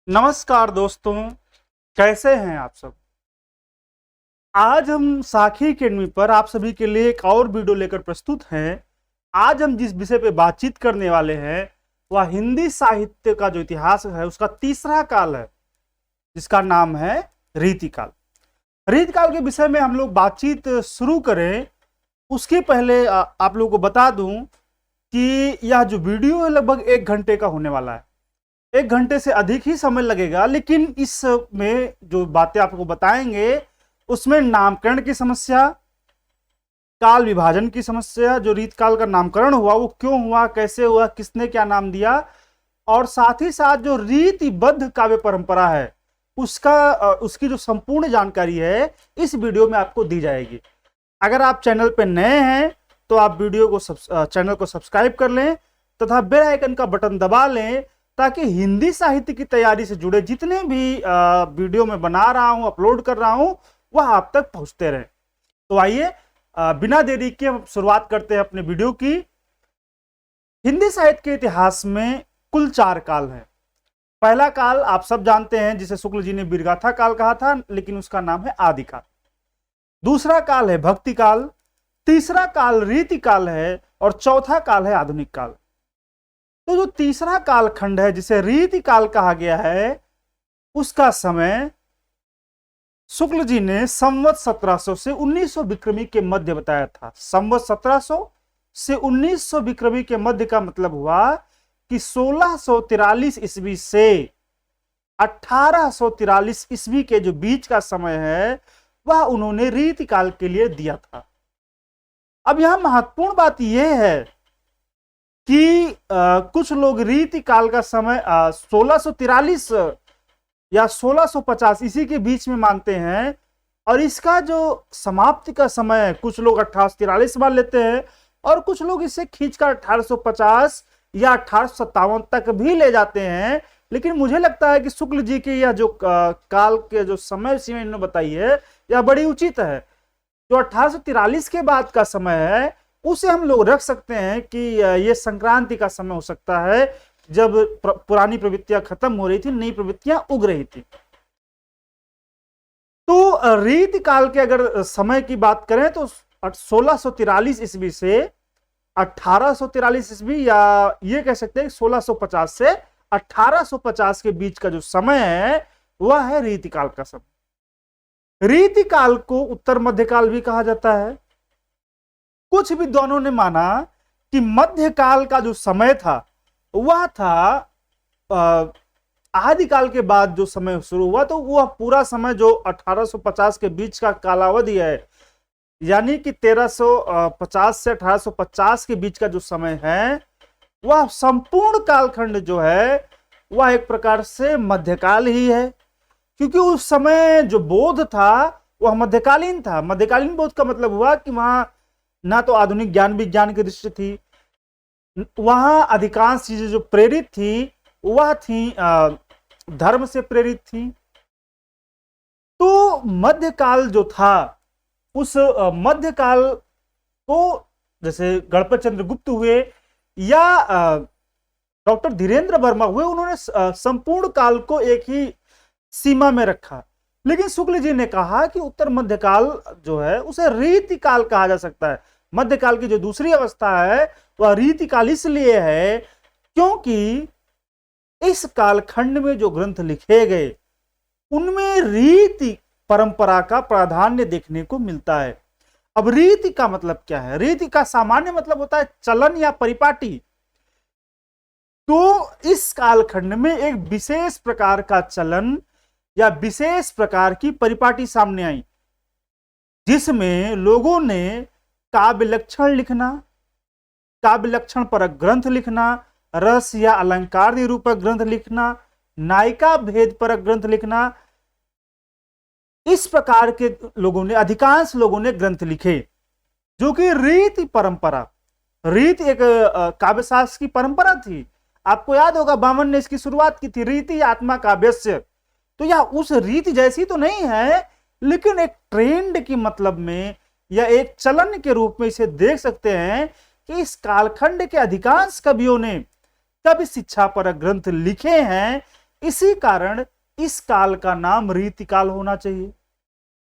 नमस्कार दोस्तों, कैसे हैं आप सब। आज हम साखी एकेडमी पर आप सभी के लिए एक और वीडियो लेकर प्रस्तुत हैं। आज हम जिस विषय पे बातचीत करने वाले हैं वह हिंदी साहित्य का जो इतिहास है उसका तीसरा काल है, जिसका नाम है रीतिकाल। रीतिकाल के विषय में हम लोग बातचीत शुरू करें उसके पहले आप लोगों को बता दूं कि यह जो वीडियो है लगभग 1 घंटे का होने वाला है। 1 घंटे से अधिक ही समय लगेगा, लेकिन इसमें जो बातें आपको बताएंगे उसमें नामकरण की समस्या, काल विभाजन की समस्या, जो रीतकाल का नामकरण हुआ वो क्यों हुआ, कैसे हुआ, किसने क्या नाम दिया, और साथ ही साथ जो रीतिबद्ध काव्य परंपरा है उसकी जो संपूर्ण जानकारी है इस वीडियो में आपको दी जाएगी। अगर आप चैनल पर नए हैं तो आप चैनल को सब्सक्राइब कर लें तथा बेल आइकन का बटन दबा लें ताकि हिंदी साहित्य की तैयारी से जुड़े जितने भी वीडियो में बना रहा हूं, अपलोड कर रहा हूं, वह आप तक पहुंचते रहे। तो आइए बिना देरी के हम शुरुआत करते हैं अपने वीडियो की। हिंदी साहित्य के इतिहास में कुल 4 काल हैं। पहला काल आप सब जानते हैं, जिसे शुक्ल जी ने वीरगाथा काल कहा था, लेकिन उसका नाम है आदिकाल। दूसरा काल है भक्ति काल, तीसरा काल रीति काल है और चौथा काल है आधुनिक काल। तो जो तीसरा कालखंड है जिसे रीति काल कहा गया है, उसका समय शुक्ल जी ने संवत 1700 से 1900 विक्रमी के मध्य बताया था। संवत 1700 से 1900 विक्रमी के मध्य का मतलब हुआ कि 1643 ईस्वी से 1843 ईस्वी के जो बीच का समय है वह उन्होंने रीति काल के लिए दिया था। अब यहां महत्वपूर्ण बात यह है कि कुछ लोग रीति काल का समय 1643 या 1650 इसी के बीच में मानते हैं, और इसका जो समाप्ति का समय है कुछ लोग 1843 मान लेते हैं और कुछ लोग इसे खींचकर 1850 या 1857 तक भी ले जाते हैं। लेकिन मुझे लगता है कि शुक्ल जी की यह जो काल के जो समय सीमा इन्होंने बताई है यह बड़ी उचित है। जो 1843 के बाद का समय है उसे हम लोग रख सकते हैं कि यह संक्रांति का समय हो सकता है, जब पुरानी प्रवृत्तियां खत्म हो रही थी, नई प्रवृत्तियां उग रही थी। तो रीति काल के अगर समय की बात करें तो 1643 ईस्वी से 1843 ईस्वी, या ये कह सकते हैं 1650 से 1850 के बीच का जो समय है वह है रीति काल का समय। रीति काल को उत्तर मध्यकाल भी कहा जाता है। कुछ विद्वानों ने माना कि मध्यकाल का जो समय था वह था आदिकाल के बाद जो समय शुरू हुआ, तो वह पूरा समय जो 1850 के बीच का कालावधि है, यानी कि 1350 से 1850 के बीच का जो समय है वह संपूर्ण कालखंड जो है वह एक प्रकार से मध्यकाल ही है, क्योंकि उस समय जो बोध था वह मध्यकालीन था। मध्यकालीन बोध का मतलब हुआ कि वहां ना तो आधुनिक ज्ञान विज्ञान की दृष्टि थी, वहां अधिकांश चीजें जो प्रेरित थी वह थी धर्म से प्रेरित थी। तो मध्यकाल जो था उस मध्यकाल को, जैसे गणपत चंद्र गुप्त हुए या डॉक्टर धीरेन्द्र वर्मा हुए, उन्होंने संपूर्ण काल को एक ही सीमा में रखा। लेकिन शुक्ल जी ने कहा कि उत्तर मध्यकाल जो है उसे रीति काल कहा जा सकता है। मध्यकाल की जो दूसरी अवस्था है वह रीति काल इसलिए है क्योंकि इस कालखंड में जो ग्रंथ लिखे गए उनमें रीति परंपरा का प्राधान्य देखने को मिलता है। अब रीति का मतलब क्या है? रीति का सामान्य मतलब होता है चलन या परिपाटी। तो इस कालखंड में एक विशेष प्रकार का चलन या विशेष प्रकार की परिपाटी सामने आई, जिसमें लोगों ने काव्य लक्षण लिखना, काव्य लक्षण परक ग्रंथ लिखना, रस या अलंकार निरूपक ग्रंथ लिखना, नायिका भेद परक ग्रंथ लिखना, इस प्रकार के लोगों ने, अधिकांश लोगों ने ग्रंथ लिखे जो कि रीति परंपरा, रीति एक काव्यशास्त्र की परंपरा थी। आपको याद होगा बामन ने इसकी शुरुआत की थी, रीति आत्मा काव्यस्य। तो यह उस रीति जैसी तो नहीं है, लेकिन एक ट्रेंड की मतलब में या एक चलन के रूप में इसे देख सकते हैं कि इस कालखंड के अधिकांश कवियों ने कवि शिक्षा पर ग्रंथ लिखे हैं इसी कारण इस काल का नाम रीतिकाल होना चाहिए।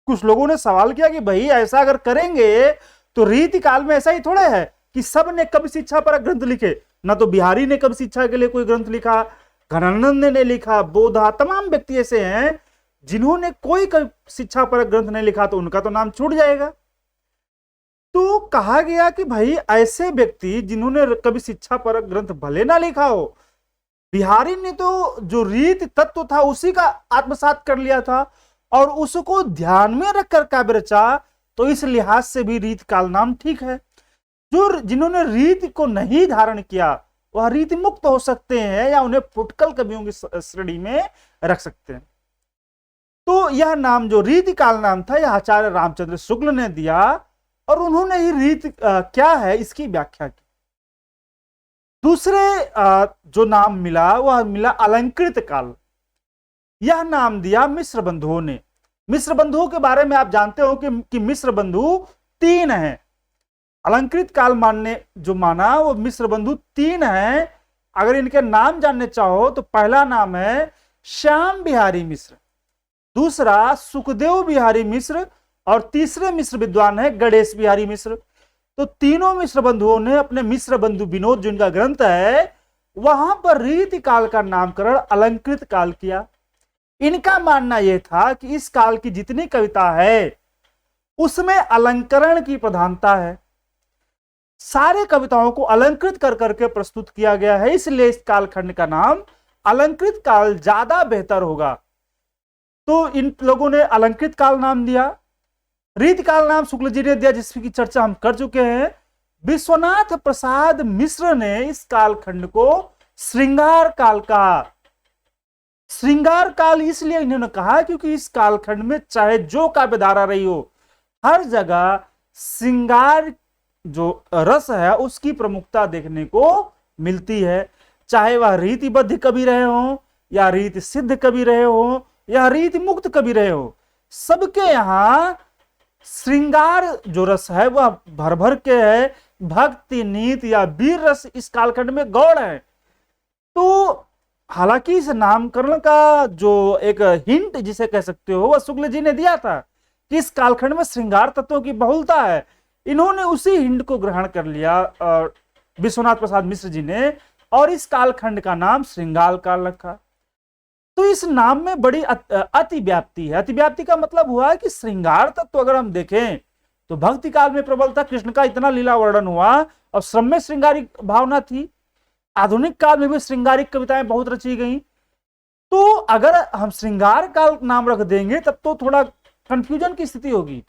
कुछ लोगों ने सवाल किया कि भाई ऐसा अगर करेंगे तो रीतिकाल में ऐसा ही थोड़े है कि सब ने कवि शिक्षा पर ग्रंथ लिखे। ना तो बिहारी ने कवि शिक्षा के लिए कोई ग्रंथ लिखा, घनानंद ने लिखा, बोधा, तमाम व्यक्ति ऐसे हैं जिन्होंने कोई कवि शिक्षा पर ग्रंथ नहीं लिखा, तो उनका तो नाम छूट जाएगा। तो कहा गया कि भाई ऐसे व्यक्ति जिन्होंने कवि शिक्षा पर ग्रंथ भले ना लिखा हो, बिहारी ने तो जो रीत तत्व था उसी का आत्मसात कर लिया था और उसको ध्यान में रखकर काव्य रचा, तो इस लिहाज से भी रीत काल नाम ठीक है। जो जिन्होंने रीत को नहीं धारण किया वह रीत मुक्त हो सकते हैं या उन्हें फुटकल कवियों की श्रेणी में रख सकते हैं। तो यह नाम जो रीति काल नाम था यह आचार्य रामचंद्र शुक्ल ने दिया और उन्होंने ही रीत क्या है इसकी व्याख्या की। दूसरे जो नाम मिला वह मिला अलंकृत काल। यह नाम दिया मिश्र बंधुओं ने। मिश्र बंधुओं के बारे में आप जानते हो कि मिश्र बंधु 3 हैं। अलंकृत काल मानने जो माना वो मिश्र बंधु 3 हैं। अगर इनके नाम जानने चाहो तो पहला नाम है श्याम बिहारी मिश्र, दूसरा सुखदेव बिहारी मिश्र और तीसरे मिश्र विद्वान है गणेश बिहारी मिश्र। तो तीनों मिश्र बंधुओं ने अपने मिश्र बंधु विनोद जिनका ग्रंथ है वहां पर रीति काल का नामकरण अलंकृत काल किया। इनका मानना यह था कि इस काल की जितनी कविता है उसमें अलंकरण की प्रधानता है, सारे कविताओं को अलंकृत कर करके प्रस्तुत किया गया है, इसलिए इस कालखंड का नाम अलंकृत काल ज्यादा बेहतर होगा। तो इन लोगों ने अलंकृत काल नाम दिया। रीति काल नाम शुक्ल जी ने दिया जिसकी चर्चा हम कर चुके हैं। विश्वनाथ प्रसाद मिश्र ने इस कालखंड को श्रृंगार काल कहा। श्रृंगार काल इसलिए इन्होंने कहा क्योंकि इस कालखंड में चाहे जो काव्यधारा रही हो हर जगह श्रृंगार जो रस है उसकी प्रमुखता देखने को मिलती है। चाहे वह रीतिबद्ध कवि रहे हो या रीति सिद्ध कवि रहे हो या रीति मुक्त कवि रहे हो, सबके यहां श्रृंगार जो रस है वह भर भर के है। भक्ति, नीति या वीर रस इस कालखंड में गौड़ है। तो हालांकि इस नामकरण का जो एक हिंट जिसे कह सकते हो वह शुक्ल जी ने दिया था कि इस कालखंड में श्रृंगार तत्वों की बहुलता है। इन्होंने उसी हिंट को ग्रहण कर लिया विश्वनाथ प्रसाद मिश्र जी ने और इस कालखंड का नाम श्रृंगार काल रखा। तो इस नाम में बड़ी अतिव्याप्ति है। अतिव्याप्ति का मतलब हुआ है कि श्रृंगार तत्व अगर हम देखें तो भक्ति काल में प्रबल था, कृष्ण का इतना लीला वर्णन हुआ और श्रम में श्रृंगारिक भावना थी। आधुनिक काल में भी श्रृंगारिक कविताएं बहुत रची गई। तो अगर हम श्रृंगार काल नाम रख देंगे तब तो थोड़ा कंफ्यूजन की स्थिति होगी,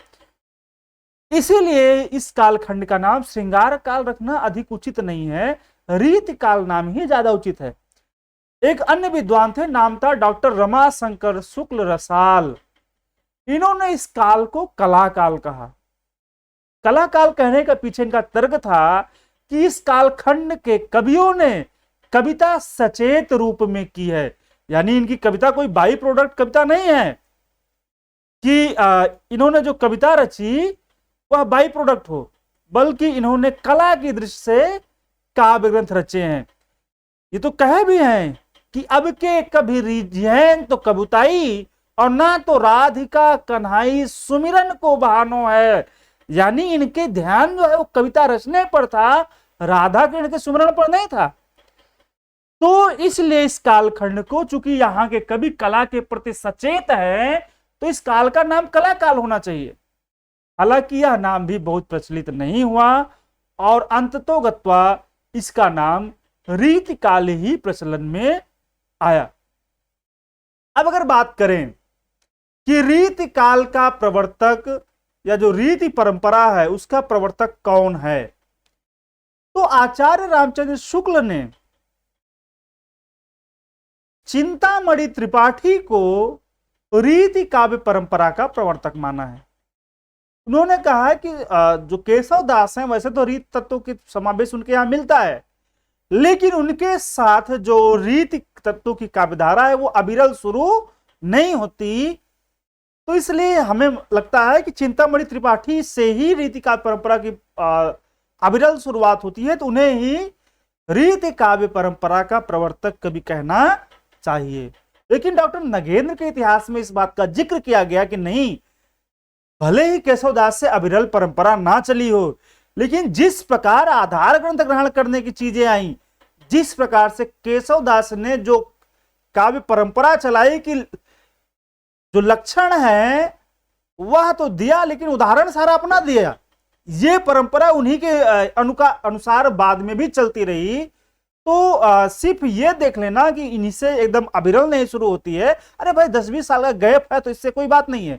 इसीलिए इस कालखंड का नाम श्रृंगार काल रखना अधिक उचित नहीं है, रीति काल नाम ही ज्यादा उचित है। एक अन्य विद्वान थे, नाम था डॉक्टर रमाशंकर शुक्ल रसाल। इन्होंने इस काल को कला काल कहा। कला काल कहने का पीछे इनका तर्क था कि इस कालखंड के कवियों ने कविता सचेत रूप में की है, यानी इनकी कविता कोई बाई प्रोडक्ट कविता नहीं है कि इन्होंने जो कविता रची वह बाई प्रोडक्ट हो, बल्कि इन्होंने कला की दृष्टि से काव्य ग्रंथ रचे हैं। ये तो कहे भी हैं कि अब के कभी रिझेन तो कबुताई और ना तो राधिका कन्हाई सुमिरन को बहानो है, यानी इनके ध्यान जो है वो कविता रचने पर था, राधा के इनके सुमिरन पर नहीं था। तो इसलिए इस कालखंड को, चूंकि यहाँ के कवि कला के प्रति सचेत है, तो इस काल का नाम कला काल होना चाहिए। हालांकि यह नाम भी बहुत प्रचलित नहीं हुआ और अंततोगत्वा इसका नाम रीति काल ही प्रचलन में आया। अब अगर बात करें कि रीति काल का प्रवर्तक या जो रीति परंपरा है उसका प्रवर्तक कौन है, तो आचार्य रामचंद्र शुक्ल ने चिंतामणि त्रिपाठी को रीति काव्य परंपरा का प्रवर्तक माना है। उन्होंने कहा कि जो केशव दास हैं वैसे तो रीत तत्वों के समावेश उनके यहां मिलता है, लेकिन उनके साथ जो रीति तत्वों की काव्यधारा है वो अविरल शुरू नहीं होती। तो इसलिए हमें लगता है कि चिंतामणि त्रिपाठी से ही रीति काव्य परंपरा की अविरल शुरुआत होती है, तो उन्हें ही रीति काव्य परंपरा का प्रवर्तक कवि कहना चाहिए। लेकिन डॉक्टर नगेंद्र के इतिहास में इस बात का जिक्र किया गया कि नहीं, भले ही केशवदास से अविरल परंपरा ना चली हो, लेकिन जिस प्रकार आधार ग्रंथ ग्रहण करने की चीजें आई, जिस प्रकार से केशवदास ने जो काव्य परंपरा चलाई कि जो लक्षण है वह तो दिया, लेकिन उदाहरण सारा अपना दिया। ये परंपरा उन्हीं के अनुसार बाद में भी चलती रही। तो सिर्फ ये देख लेना कि इन्हीं से एकदम अविरल नहीं शुरू होती है, अरे भाई 10-20 साल का गैप है तो इससे कोई बात नहीं है।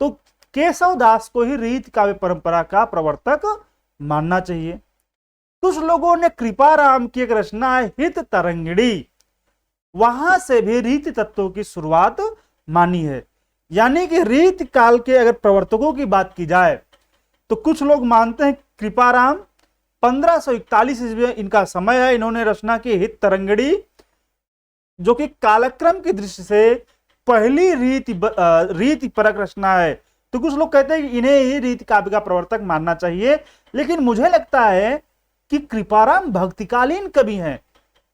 तो केशवदास को ही रीति काव्य परंपरा का प्रवर्तक मानना चाहिए। कुछ लोगों ने कृपाराम की एक रचना है हित तरंगिणी, वहां से भी रीति तत्वों की शुरुआत मानी है। यानी कि रीति काल के अगर प्रवर्तकों की बात की जाए तो कुछ लोग मानते हैं कृपाराम 1541 ईस्वी में इनका समय है, इन्होंने रचना की हित तरंगिणी, जो कि कालक्रम की दृष्टि से पहली रीति परक रचना है। तो कुछ लोग कहते हैं कि इन्हें ही रीति काव्य का प्रवर्तक मानना चाहिए, लेकिन मुझे लगता है कि कृपाराम भक्तिकालीन कवि हैं,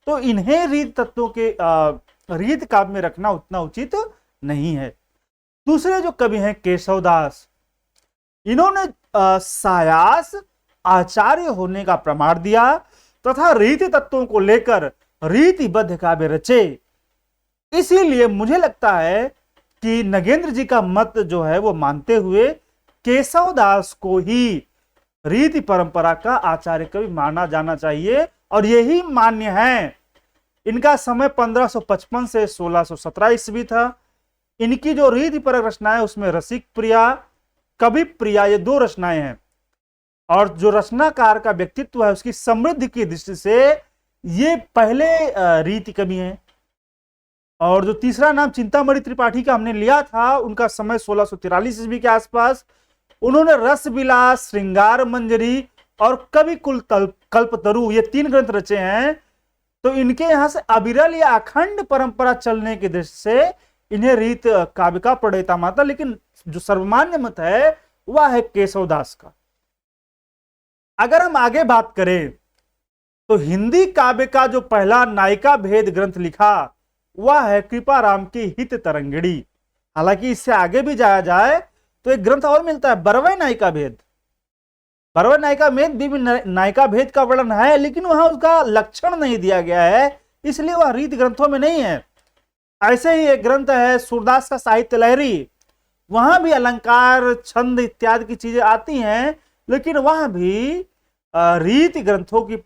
तो इन्हें रीति तत्वों के रीति काव्य में रखना उतना उचित नहीं है। दूसरे जो कवि हैं केशवदास, इन्होंने सायास आचार्य होने का प्रमाण दिया तथा रीति तत्वों को लेकर रीतिबद्ध काव्य रचे। इसीलिए मुझे लगता है कि नगेंद्र जी का मत जो है वो मानते हुए केशवदास को ही रीति परंपरा का आचार्य कवि माना जाना चाहिए, और यही मान्य है। इनका समय 1555 से 1617 ईस्वी था। इनकी जो रीति परक रचनाएं उसमें रसिक प्रिया, कवि प्रिया, ये 2 रचनाएं हैं। और जो रचनाकार का व्यक्तित्व है उसकी समृद्धि की दृष्टि से ये पहले रीति कवि हैं। और जो तीसरा नाम चिंतामणि त्रिपाठी का हमने लिया था, उनका समय 1643 ईस्वी के आसपास। उन्होंने रस विलास, श्रृंगार मंजरी और कवि कुल कल्पतरु, ये 3 ग्रंथ रचे हैं। तो इनके यहां से अविरल या अखंड परंपरा चलने की दृष्टि से इन्हें रीत काव्य का प्रणेता मानता, लेकिन जो सर्वमान्य मत है वह है केशवदास का। अगर हम आगे बात करें तो हिंदी काव्य का जो पहला नायिका भेद ग्रंथ लिखा वह है कृपाराम की हित तरंगिणी। हालांकि इससे आगे भी जाया जाए तो एक ग्रंथ और मिलता है बरवै नायिका भेद। बरवै नायिका भेद भी नायिका भेद का वर्णन है, लेकिन वहां उसका लक्षण नहीं दिया गया है, इसलिए वह रीति ग्रंथों में नहीं है। ऐसे ही एक ग्रंथ है सूरदास का साहित्य लहरी, वहां भी अलंकार, छंद इत्यादि की चीजें आती हैं, लेकिन वहां भी रीति ग्रंथों की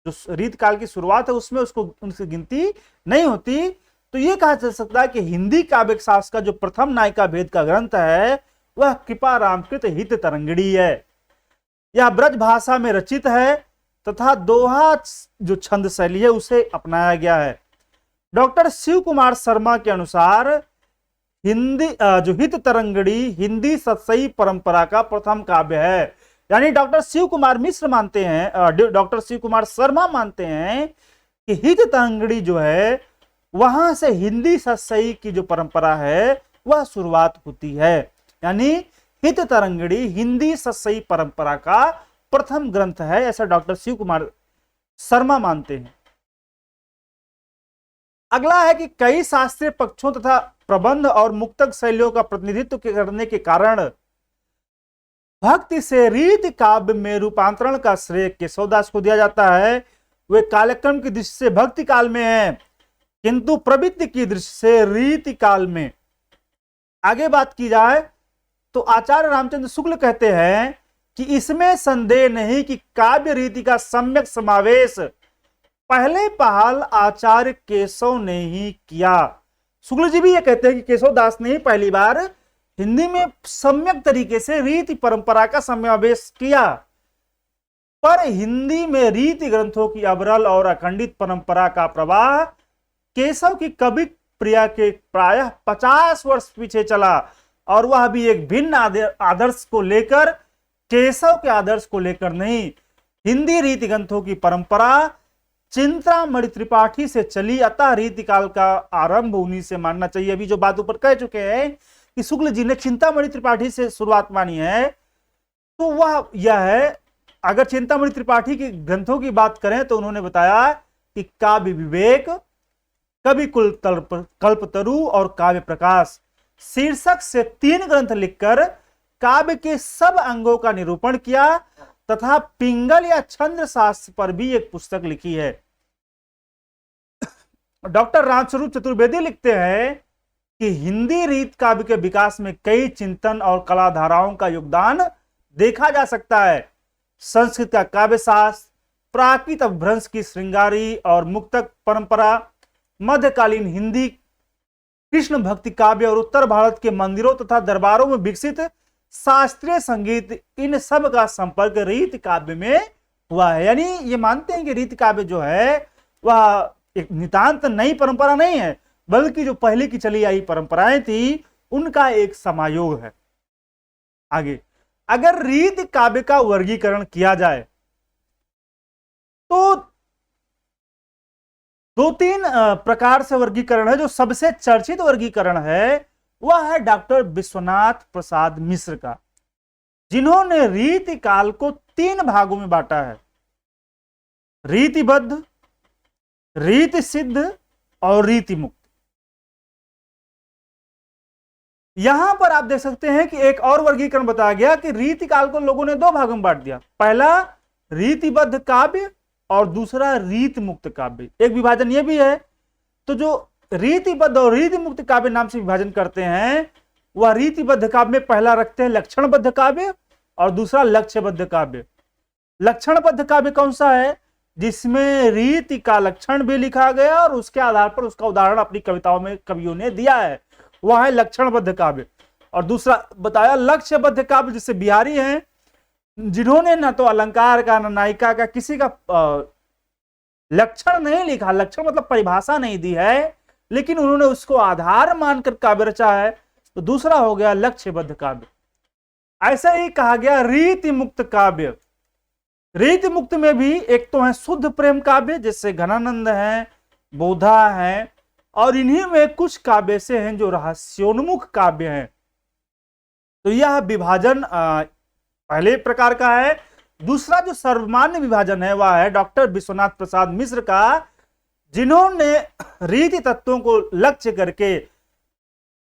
जो रीत काल की शुरुआत है उसमें उसको उनकी गिनती नहीं होती। तो यह कहा जा सकता है कि हिंदी काव्य शास्त्र का जो प्रथम नायिका भेद का ग्रंथ है वह कृपाराम कृत हित तरंगिणी है। यह ब्रज भाषा में रचित है तथा दोहा जो छंद शैली है उसे अपनाया गया है। डॉक्टर शिव कुमार शर्मा के अनुसार हिंदी जो हित तरंगिणी हिंदी सतसई परंपरा का प्रथम काव्य है। यानी डॉक्टर शिव कुमार मिश्र मानते हैं, डॉक्टर शिव कुमार शर्मा मानते हैं कि हित तरंगिणी जो है वहां से हिंदी सतसई की जो परंपरा है वह शुरुआत होती है। यानी हित तरंगिणी हिंदी सतसई परंपरा का प्रथम ग्रंथ है, ऐसा डॉक्टर शिव कुमार शर्मा मानते हैं। अगला है कि कई शास्त्रीय पक्षों तथा प्रबंध और मुक्तक शैलियों का प्रतिनिधित्व करने के कारण भक्ति से रीति काव्य में रूपांतरण का श्रेय केशवदास को दिया जाता है। वे कालक्रम की दृष्टि से भक्ति काल में है, किंतु प्रवृत्ति की दृष्टि से रीति काल में। आगे बात की जाए तो आचार्य रामचंद्र शुक्ल कहते हैं कि इसमें संदेह नहीं कि काव्य रीति का सम्यक समावेश पहले पहल आचार्य केशव ने ही किया। शुक्ल जी भी ये कहते हैं कि केशवदास ने ही पहली बार हिंदी में सम्यक तरीके से रीति परंपरा का समावेश किया। पर हिंदी में रीति ग्रंथों की अविरल और अखंडित परंपरा का प्रवाह केशव की कवि प्रिया के प्रायः 50 वर्ष पीछे चला, और वह भी एक भिन्न आदर्श को लेकर, केशव के आदर्श को लेकर नहीं। हिंदी रीति ग्रंथों की परंपरा चिंतामणि त्रिपाठी से चली, अतः रीति काल का आरंभ उन्हीं से मानना चाहिए। अभी जो बात ऊपर कह चुके हैं कि शुक्ल जी ने चिंतामणि त्रिपाठी से शुरुआत मानी है, तो वह यह है। अगर चिंतामणि त्रिपाठी के ग्रंथों की बात करें तो उन्होंने बताया कि काव्य विवेक, कवि कल्पतरु और काव्य प्रकाश शीर्षक से 3 ग्रंथ लिखकर काव्य के सब अंगों का निरूपण किया तथा पिंगल या छंद शास्त्र पर भी एक पुस्तक लिखी है। डॉक्टर रामस्वरूप चतुर्वेदी लिखते हैं कि हिंदी रीत काव्य के विकास में कई चिंतन और कला धाराओं का योगदान देखा जा सकता है। संस्कृत का काव्य शास्त्र, प्राकृत अपभ्रंश की श्रृंगारी और मुक्तक परंपरा, मध्यकालीन हिंदी कृष्ण भक्ति काव्य और उत्तर भारत के मंदिरों तथा दरबारों में विकसित शास्त्रीय संगीत, इन सब का संपर्क रीत काव्य में हुआ है। यानी ये मानते हैं कि रीत काव्य जो है वह एक नितांत नई परंपरा नहीं है, बल्कि जो पहले की चली आई परंपराएं थी उनका एक समायोग है। आगे, अगर रीत काव्य का वर्गीकरण किया जाए तो 2-3 प्रकार से वर्गीकरण है। जो सबसे चर्चित वर्गीकरण है वह है डॉक्टर विश्वनाथ प्रसाद मिश्र का, जिन्होंने रीति काल को 3 भागों में बांटा है: रीतिबद्ध, रीति सिद्ध और रीति मुक्त। यहां पर आप देख सकते हैं कि एक और वर्गीकरण बताया गया कि रीति काल को लोगों ने 2 भागों में बांट दिया। पहला रीतिबद्ध काव्य और दूसरा रीति मुक्त काव्य। एक विभाजन यह भी है, तो जो रीतिबद्ध और रीति मुक्त काव्य नाम से विभाजन करते हैं वह रीतिबद्ध काव्य में पहला रखते हैं लक्षणबद्ध काव्य और दूसरा लक्ष्यबद्ध काव्य। लक्षणबद्ध काव्य कौन सा है? जिसमें रीति का लक्षण भी लिखा गया और उसके आधार पर उसका उदाहरण अपनी कविताओं में कवियों ने दिया है, वह है लक्षणबद्ध काव्य। और दूसरा बताया लक्ष्यबद्ध काव्य, जिससे बिहारी हैं, जिन्होंने न तो अलंकार का न नायिका का किसी का लक्षण नहीं लिखा, लक्षण मतलब परिभाषा नहीं दी है, लेकिन उन्होंने उसको आधार मानकर काव्य रचा है, तो दूसरा हो गया लक्ष्यबद्ध काव्य। ऐसा ही कहा गया रीति मुक्त काव्य। रीति मुक्त में भी एक तो है शुद्ध प्रेम काव्य, जैसे घनानंद है, बोधा है, और इन्हीं में कुछ काव्य से हैं जो रहस्योन्मुख काव्य हैं। तो यह विभाजन पहले प्रकार का है। दूसरा जो सर्वमान्य विभाजन है वह है डॉक्टर विश्वनाथ प्रसाद मिश्र का, जिन्होंने रीति तत्वों को लक्ष्य करके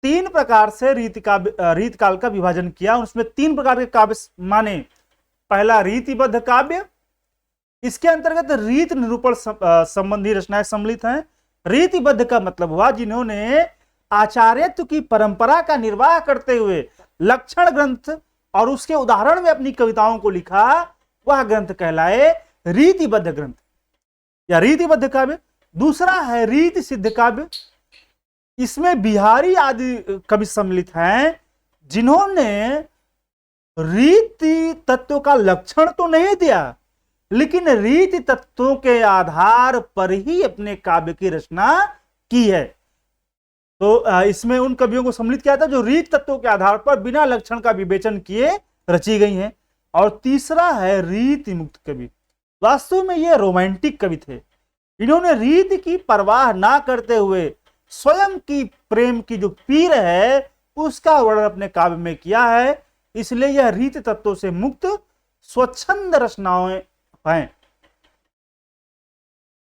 3 प्रकार से रीति काल का विभाजन किया। उसमें 3 प्रकार के काव्य माने। पहला रीतिबद्ध काव्य, इसके अंतर्गत रीत निरूपण संबंधी रचनाएं सम्मिलित हैं। रीतिबद्ध का मतलब हुआ जिन्होंने आचार्यत्व की परंपरा का निर्वाह करते हुए लक्षण ग्रंथ और उसके उदाहरण में अपनी कविताओं को लिखा, वह ग्रंथ कहलाए रीतिबद्ध ग्रंथ या रीतिबद्ध काव्य। दूसरा है रीति सिद्ध काव्य, इसमें बिहारी आदि कवि सम्मिलित हैं, जिन्होंने रीति तत्वों का लक्षण तो नहीं दिया, लेकिन रीति तत्वों के आधार पर ही अपने काव्य की रचना की है। तो इसमें उन कवियों को सम्मिलित किया था जो रीति तत्वों के आधार पर बिना लक्षण का विवेचन किए रची गई हैं। और तीसरा है रीति मुक्त कवि। वास्तव में ये रोमांटिक कवि थे, इन्होंने रीति की परवाह ना करते हुए स्वयं की प्रेम की जो पीर है उसका वर्णन अपने काव्य में किया है, इसलिए यह रीति तत्वों से मुक्त स्वच्छंद रचनाएं हैं।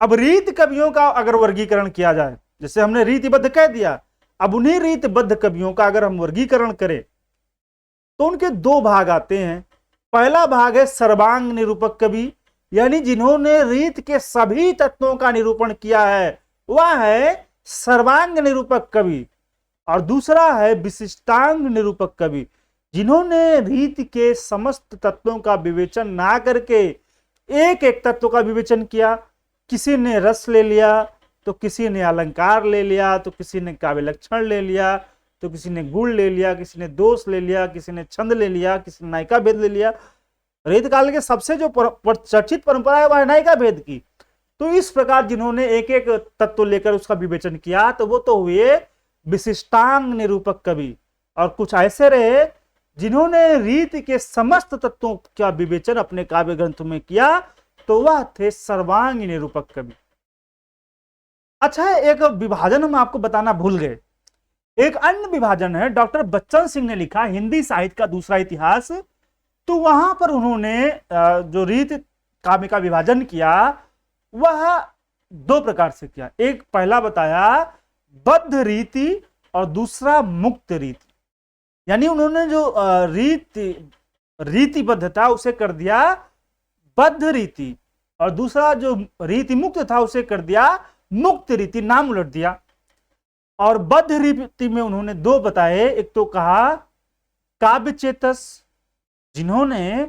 अब रीति कवियों का अगर वर्गीकरण किया जाए, जैसे हमने रीतिबद्ध कह दिया, अब उन्हीं रीतिबद्ध कवियों का अगर हम वर्गीकरण करें तो उनके 2 भाग आते हैं। पहला भाग है सर्वांग निरूपक कवि, यानी जिन्होंने रीत के सभी तत्वों का निरूपण किया है, वह है सर्वांग निरूपक कवि। और दूसरा है विशिष्टांग निरूपक कवि, जिन्होंने रीति के समस्त तत्वों का विवेचन ना करके एक एक तत्व का विवेचन किया। किसी ने रस ले लिया, तो किसी ने अलंकार ले लिया, तो किसी ने काव्य लक्षण ले लिया, तो किसी ने गुण ले लिया, किसी ने दोष ले लिया, किसी ने छंद ले लिया, किसी ने नायिका भेद ले लिया। रीत काल के सबसे जो चर्चित परंपरा है वह है नायिका भेद की। तो इस प्रकार जिन्होंने एक एक तत्व लेकर उसका विवेचन किया, तो वो तो हुए विशिष्टांग निरूपक कवि। और कुछ ऐसे रहे जिन्होंने रीति के समस्त तत्वों का विवेचन अपने काव्य ग्रंथों में किया, तो वह थे सर्वांग निरूपक कवि। अच्छा, एक विभाजन हम आपको बताना भूल गए। एक अन्य विभाजन है, डॉक्टर बच्चन सिंह ने लिखा हिंदी साहित्य का दूसरा इतिहास। तो वहां पर उन्होंने जो रीति काव्य का विभाजन किया वह दो प्रकार से किया। एक पहला बताया बद्ध रीति और दूसरा मुक्त रीति, यानी उन्होंने जो रीतिबद्ध था उसे कर दिया बद्ध रीति, और दूसरा जो रीति मुक्त था उसे कर दिया मुक्त रीति, नाम उलट दिया। और बद्ध रीति में उन्होंने दो बताए, एक तो कहा काव्य चेतस जिन्होंने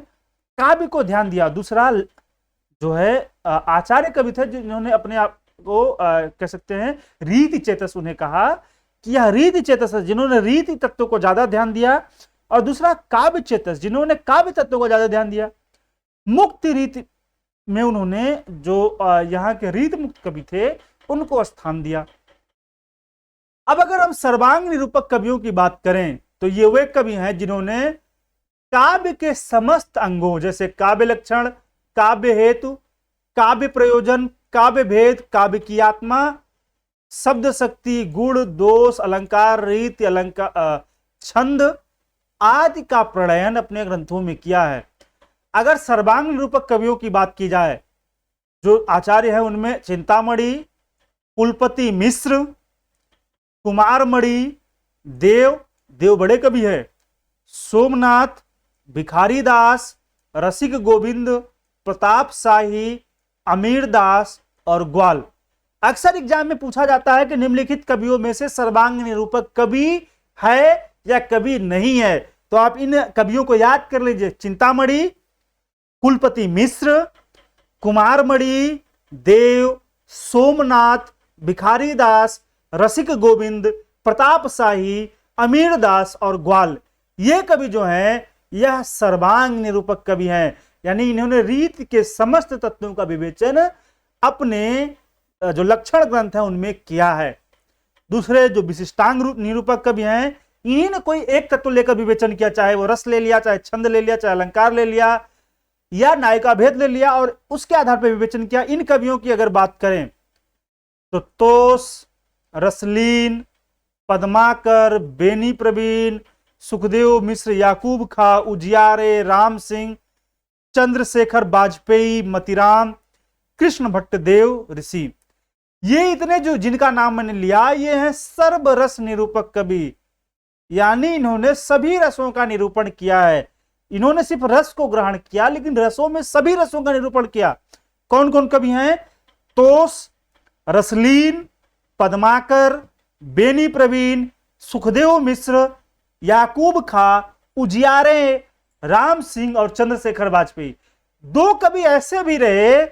काव्य को ध्यान दिया, दूसरा जो है आचार्य कवि थे जिन्होंने अपने आप को कह सकते हैं रीति चेतस, उन्हें कहा कि यह रीति चेतस है जिन्होंने रीति तत्व को ज्यादा ध्यान दिया, और दूसरा काव्य चेतस जिन्होंने काव्य तत्व को ज्यादा ध्यान दिया। मुक्त रीति में उन्होंने जो यहाँ के रीति मुक्त कवि थे उनको स्थान दिया। अब अगर हम सर्वांग निरूपक कवियों की बात करें तो ये वे कवि हैं जिन्होंने काव्य के समस्त अंगों जैसे काव्य लक्षण, काव्य हेतु, काव्य प्रयोजन, काव्य भेद, काव्य की आत्मा, शब्द शक्ति, गुण, दोष, अलंकार, रीति, अलंकार, छंद आदि का प्रणयन अपने ग्रंथों में किया है। अगर सर्वांग निरूपक कवियों की बात की जाए जो आचार्य है उनमें चिंतामणि, कुलपति मिश्र, कुमारमणि, देव बड़े कवि है, सोमनाथ, भिखारी दास, रसिक गोविंद, प्रताप शाही, अमीर दास और ग्वाल। अक्सर एग्जाम में पूछा जाता है कि निम्नलिखित कवियों में से सर्वांग निरूपक कवि है या कवि नहीं है, तो आप इन कवियों को याद कर लीजिए। चिंतामणि, कुलपति मिश्र, कुमारमणि, देव, सोमनाथ, भिखारी दास, रसिक गोविंद, प्रताप शाही, अमीर दास और ग्वाल। ये कवि जो हैं यह सर्वांग निरूपक कवि हैं, यानी इन्होंने रीति के समस्त तत्वों का विवेचन अपने जो लक्षण ग्रंथ है उनमें किया है। दूसरे जो विशिष्टांग निरूपक कवि हैं इन्हीं ने कोई एक तत्व लेकर विवेचन किया, चाहे वो रस ले लिया, चाहे छंद ले लिया, चाहे अलंकार ले लिया या नायिका भेद ले लिया, और उसके आधार पर विवेचन किया। इन कवियों की अगर बात करें तो तोष, रसलीन, पद्माकर, बेनी प्रवीण, सुखदेव मिश्र, याकूब खा, उजियारे, राम सिंह, चंद्रशेखर वाजपेयी, मतिराम, कृष्ण भट्ट देव ऋषि, ये इतने जो जिनका नाम मैंने लिया ये हैं सर्वरस निरूपक कवि, यानी इन्होंने सभी रसों का निरूपण किया है। इन्होंने सिर्फ रस को ग्रहण किया लेकिन रसों में सभी रसों का निरूपण किया। कौन कौन कवि हैं? तोष, रसलीन, पद्माकर, बेनी प्रवीण, सुखदेव मिश्र, याकूब खा, उजियारे, राम सिंह और चंद्रशेखर वाजपेयी। दो कवि ऐसे भी रहे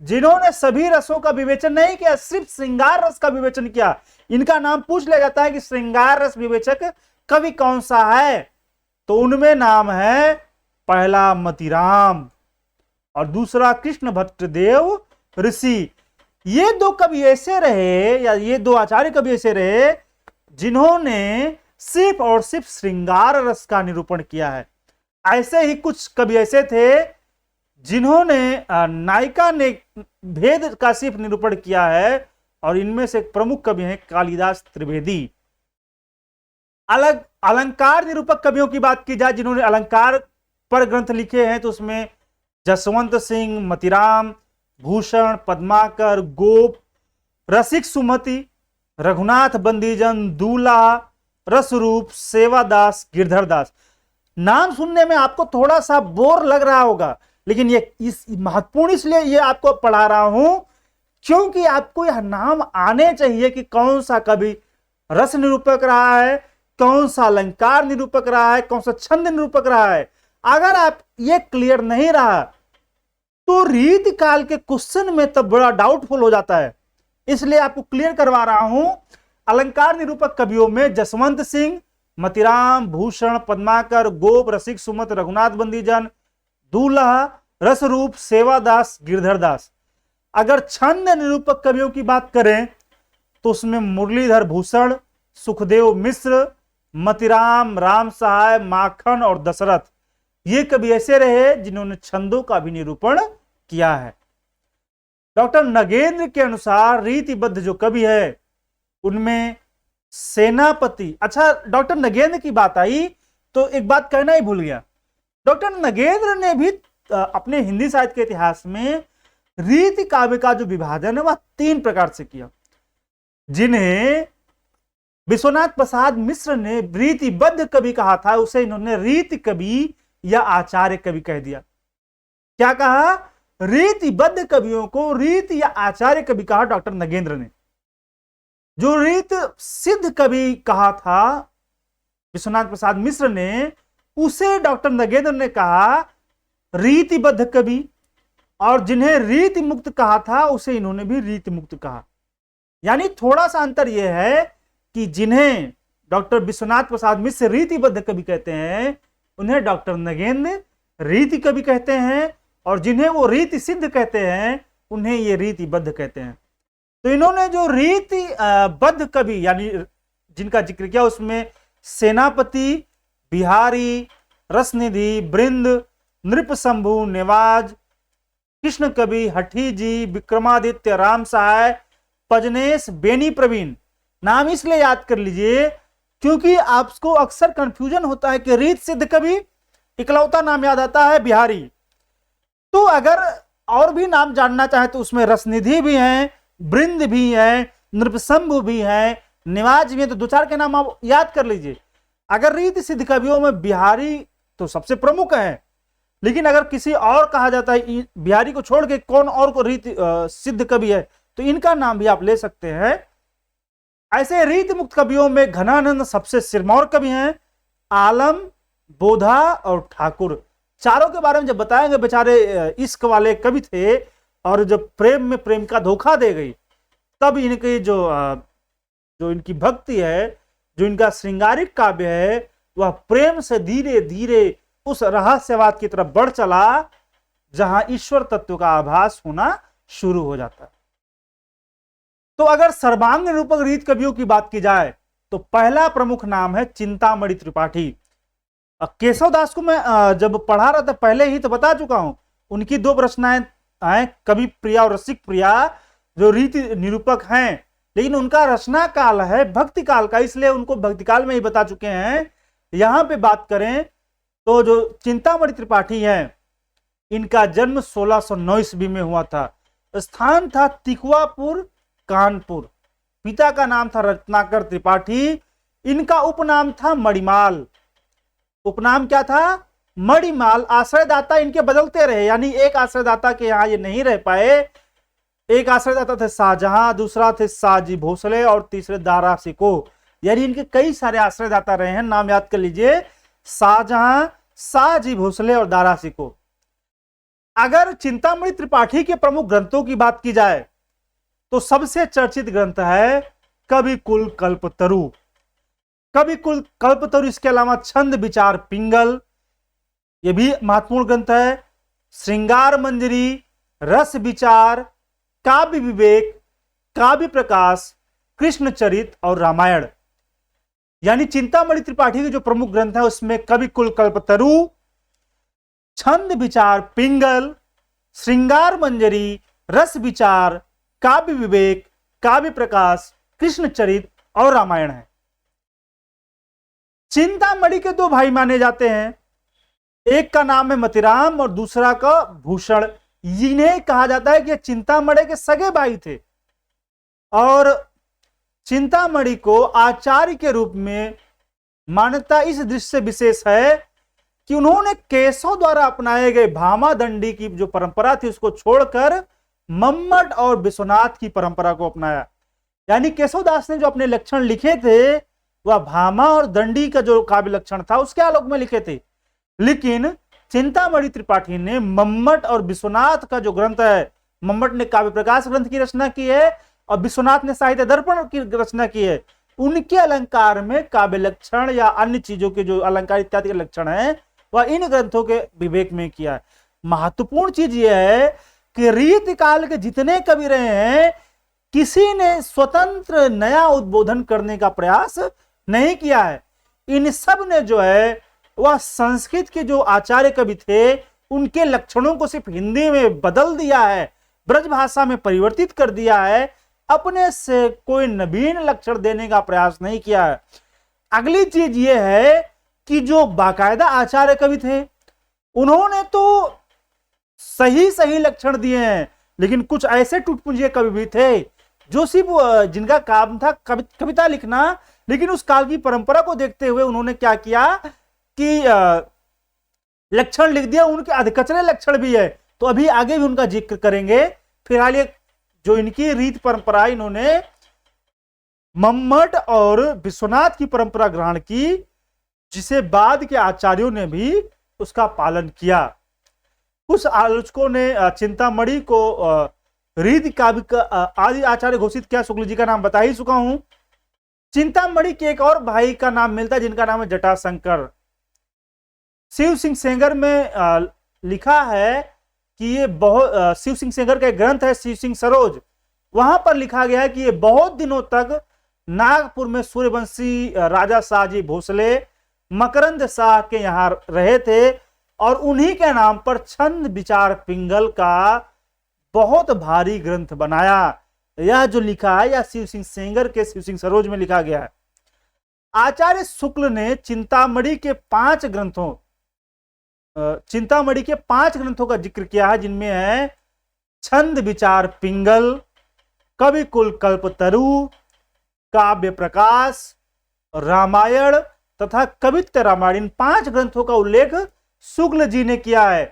जिन्होंने सभी रसों का विवेचन नहीं किया, सिर्फ श्रृंगार रस का विवेचन किया। इनका नाम पूछ लिया जाता है कि श्रृंगार रस विवेचक कवि कौन सा है, तो उनमें नाम है पहला मतिराम और दूसरा कृष्ण भट्ट देव ऋषि। ये दो कवि ऐसे रहे या ये दो आचार्य कवि ऐसे रहे जिन्होंने सिर्फ और सिर्फ श्रृंगार रस का निरूपण किया है। ऐसे ही कुछ कवि ऐसे थे जिन्होंने नायिका ने भेद का सिर्फ निरूपण किया है, और इनमें से एक प्रमुख कवि हैं कालिदास त्रिवेदी। अलग अलंकार निरूपक कवियों की बात की जाए जिन्होंने अलंकार पर ग्रंथ लिखे हैं तो उसमें जसवंत सिंह, मतिराम, भूषण, पद्माकर, गोप, रसिक सुमति, रघुनाथ बंदीजन, दूल्हा, रसरूप, सेवादास, गिरधर दास। नाम सुनने में आपको थोड़ा सा बोर लग रहा होगा, लेकिन ये इस महत्वपूर्ण इसलिए ये आपको पढ़ा रहा हूं क्योंकि आपको यह नाम आने चाहिए कि कौन सा कवि रस निरूपक रहा है, कौन सा अलंकार निरूपक रहा है, कौन सा छंद निरूपक रहा है। अगर आप ये क्लियर नहीं रहा तो रीति काल के क्वेश्चन में तब बड़ा डाउटफुल हो जाता है, इसलिए आपको क्लियर करवा रहा हूं। अलंकार निरूपक कवियों में जसवंत सिंह, मतिराम, भूषण, पद्माकर, गोप, रसिक सुमत, रघुनाथ बंदीजन, दूल्हा, रसरूप, सेवादास, गिरधर दास। अगर छंद निरूपक कवियों की बात करें तो उसमें मुरलीधर भूषण, सुखदेव मिश्र, मतिराम, राम सहाय, माखन और दशरथ, ये कवि ऐसे रहे जिन्होंने छंदों का भी निरूपण किया है। डॉक्टर नगेंद्र के अनुसार रीतिबद्ध जो कवि है उनमें सेनापति। अच्छा, डॉक्टर नगेंद्र की बात आई तो एक बात कहना ही भूल गया, डॉक्टर नगेंद्र ने भी अपने हिंदी साहित्य के इतिहास में रीति काव्य का जो विभाजन है वह 3 प्रकार से किया, जिन्हें विश्वनाथ प्रसाद मिश्र ने रीतिबद्ध कवि कहा था, उसे इन्होंने रीति कवि या आचार्य कवि कह दिया। क्या कहा? रीतिबद्ध कवियों को रीति या आचार्य कवि कहा डॉक्टर नगेंद्र ने। जो रीत सिद्ध कवि कहा था विश्वनाथ प्रसाद मिश्र ने, उसे डॉक्टर नगेंद्र ने कहा रीतिबद्ध कवि, और जिन्हें रीति मुक्त कहा था उसे इन्होंने भी रीति मुक्त कहा। यानी थोड़ा सा अंतर यह है कि जिन्हें डॉक्टर विश्वनाथ प्रसाद मिश्र रीतिबद्ध कवि कहते हैं, उन्हें डॉक्टर नगेंद्र रीति कवि कहते हैं, और जिन्हें वो रीति सिद्ध कहते हैं उन्हें ये रीतिबद्ध कहते हैं। तो इन्होंने जो रीति बद्ध कवि यानी जिनका जिक्र किया, उसमें सेनापति, बिहारी, रसनिधि, बृंद, नृपशंभु, नेवाज, कृष्ण कवि, हठी जी, विक्रमादित्य, राम सहाय, पजनेश, बेनी प्रवीण। नाम इसलिए याद कर लीजिए क्योंकि आपको अक्सर कंफ्यूजन होता है कि रीत सिद्ध कवि इकलौता नाम याद आता है बिहारी। तो अगर और भी नाम जानना चाहे तो उसमें रसनिधि भी हैं, बृंद भी हैं, नृपशंभु भी हैं, निवाज भी हैं, तो 2-4 के नाम आप याद कर लीजिए। अगर रीति सिद्ध कवियों में बिहारी तो सबसे प्रमुख है, लेकिन अगर किसी और कहा जाता है बिहारी को छोड़ के कौन और को रीति सिद्ध कवि है, तो इनका नाम भी आप ले सकते हैं। ऐसे रीति मुक्त कवियों में घनानंद सबसे सिरमौर कवि हैं, आलम, बोधा और ठाकुर। चारों के बारे में जब बताएंगे, बेचारे इश्क वाले कवि थे, और जब प्रेम में प्रेमिका धोखा दे गई, तब इनकी जो इनकी भक्ति है, जो इनका श्रृंगारिक काव्य है, वह प्रेम से धीरे धीरे उस रहस्यवाद की तरफ बढ़ चला जहां ईश्वर तत्व का आभास होना शुरू हो जाता है। तो अगर सर्वांग निरूपक रीत कवियों की बात की जाए तो पहला प्रमुख नाम है चिंतामणि त्रिपाठी। केशव दास को मैं जब पढ़ा रहा था पहले ही तो बता चुका हूं, उनकी 2 रचनाएं हैं, कवि प्रिया और रसिक प्रिया, जो रीति निरूपक हैं, लेकिन उनका रचना काल है भक्ति काल का, इसलिए उनको भक्ति काल में ही बता चुके हैं। यहां पे बात करें तो जो चिंतामणि त्रिपाठी हैं, इनका जन्म 1609 ईस्वी में हुआ था। स्थान था तिकुआपुर, कानपुर। पिता का नाम था रत्नाकर त्रिपाठी, इनका उपनाम था मणिमाल। उपनाम क्या था? मणिमाल। आश्रयदाता इनके बदलते रहे, यानी एक आश्रयदाता के यहां ये नहीं रह पाए। एक आश्रयदाता थे शाहजहां, दूसरा थे शाहजी भोसले और तीसरे दारा सिको। यानी इनके कई सारे आश्रयदाता रहे हैं। नाम याद कर लीजिए, शाहजहां, शाहजी भोसले और दारा सिको। अगर चिंतामणि त्रिपाठी के प्रमुख ग्रंथों की बात की जाए तो सबसे चर्चित ग्रंथ है कविकुल कल्पतरु। कविकुल कल्पतरु, इसके अलावा छंद विचार पिंगल, यह भी महत्वपूर्ण ग्रंथ है। श्रृंगार मंजरी, रस विचार, काव्य विवेक, काव्य प्रकाश, कृष्ण चरित और रामायण। यानी चिंतामणि त्रिपाठी के जो प्रमुख ग्रंथ है उसमें कविकुल कल्पतरु, छंद विचार पिंगल, श्रृंगार मंजरी, रस विचार, काव्य विवेक, काव्य प्रकाश, कृष्ण चरित और रामायण है। चिंतामणि के 2 भाई माने जाते हैं, एक का नाम है मतिराम और दूसरा का भूषण। इन्हें कहा जाता है कि चिंतामणि के सगे भाई थे, और चिंतामणि को आचार्य के रूप में मान्यता इस दृष्टि से विशेष है कि उन्होंने केशव द्वारा अपनाए गए भामा दंडी की जो परंपरा थी उसको छोड़कर मम्मट और विश्वनाथ की परंपरा को अपनाया। यानी केशवदास ने जो अपने लक्षण लिखे थे वह भामा और दंडी का जो काव्य लक्षण था उसके आलोक में लिखे थे, लेकिन चिंतामणि त्रिपाठी ने मम्मट और विश्वनाथ का जो ग्रंथ है, मम्मट ने काव्य प्रकाश ग्रंथ की रचना की है और विश्वनाथ ने साहित्य दर्पण की रचना की है। उनके अलंकार में काव्य लक्षण या अन्य चीजों के जो अलंकार इत्यादि के लक्षण है वह इन ग्रंथों के विवेक में किया है। महत्वपूर्ण चीज यह है कि रीति काल के जितने कवि रहे हैं किसी ने स्वतंत्र नया उद्बोधन करने का प्रयास नहीं किया है। इन सब ने जो है वह संस्कृत के जो आचार्य कवि थे उनके लक्षणों को सिर्फ हिंदी में बदल दिया है, ब्रज भाषा में परिवर्तित कर दिया है, अपने से कोई नवीन लक्षण देने का प्रयास नहीं किया है। अगली चीज यह है कि जो बाकायदा आचार्य कवि थे उन्होंने तो सही सही लक्षण दिए हैं, लेकिन कुछ ऐसे टूटपुंजिए कवि भी थे जो सिर्फ जिनका काम था कविता लिखना, लेकिन उस काल की परंपरा को देखते हुए उन्होंने क्या किया कि लक्षण लिख दिया, उनके अधकचरे लक्षण भी है, तो अभी आगे भी उनका जिक्र करेंगे। फिलहाल ये जो इनकी रीत परंपरा, इन्होंने मम्मट और विश्वनाथ की परंपरा ग्रहण की, जिसे बाद के आचार्यों ने भी उसका पालन किया। कुछ आलोचकों ने चिंतामणि को रीति काव्य का आदि आचार्य घोषित किया। शुक्ल जी का नाम बता ही चुका हूं। चिंतामणि के एक और भाई का नाम मिलता है जिनका नाम है जटाशंकर। शिव सिंह सेंगर में लिखा है कि ये बहुत शिव सिंह सेंगर का एक ग्रंथ है शिव सिंह सरोज, वहां पर लिखा गया है कि ये बहुत दिनों तक नागपुर में सूर्यवंशी राजा शाहजी भोसले मकरंद शाह के यहां रहे थे और उन्हीं के नाम पर छंद विचार पिंगल का बहुत भारी ग्रंथ बनाया। यह जो लिखा है यह शिव सिंह सेंगर के शिव सिंह सरोज में लिखा गया है। आचार्य शुक्ल ने चिंतामणि के 5 ग्रंथों का जिक्र किया है, जिनमें है छंद विचार पिंगल, कवि कुल कल्पतरु, काव्य प्रकाश, रामायण तथा कवित्त रामायण। इन 5 ग्रंथों का उल्लेख शुक्ल जी ने किया है।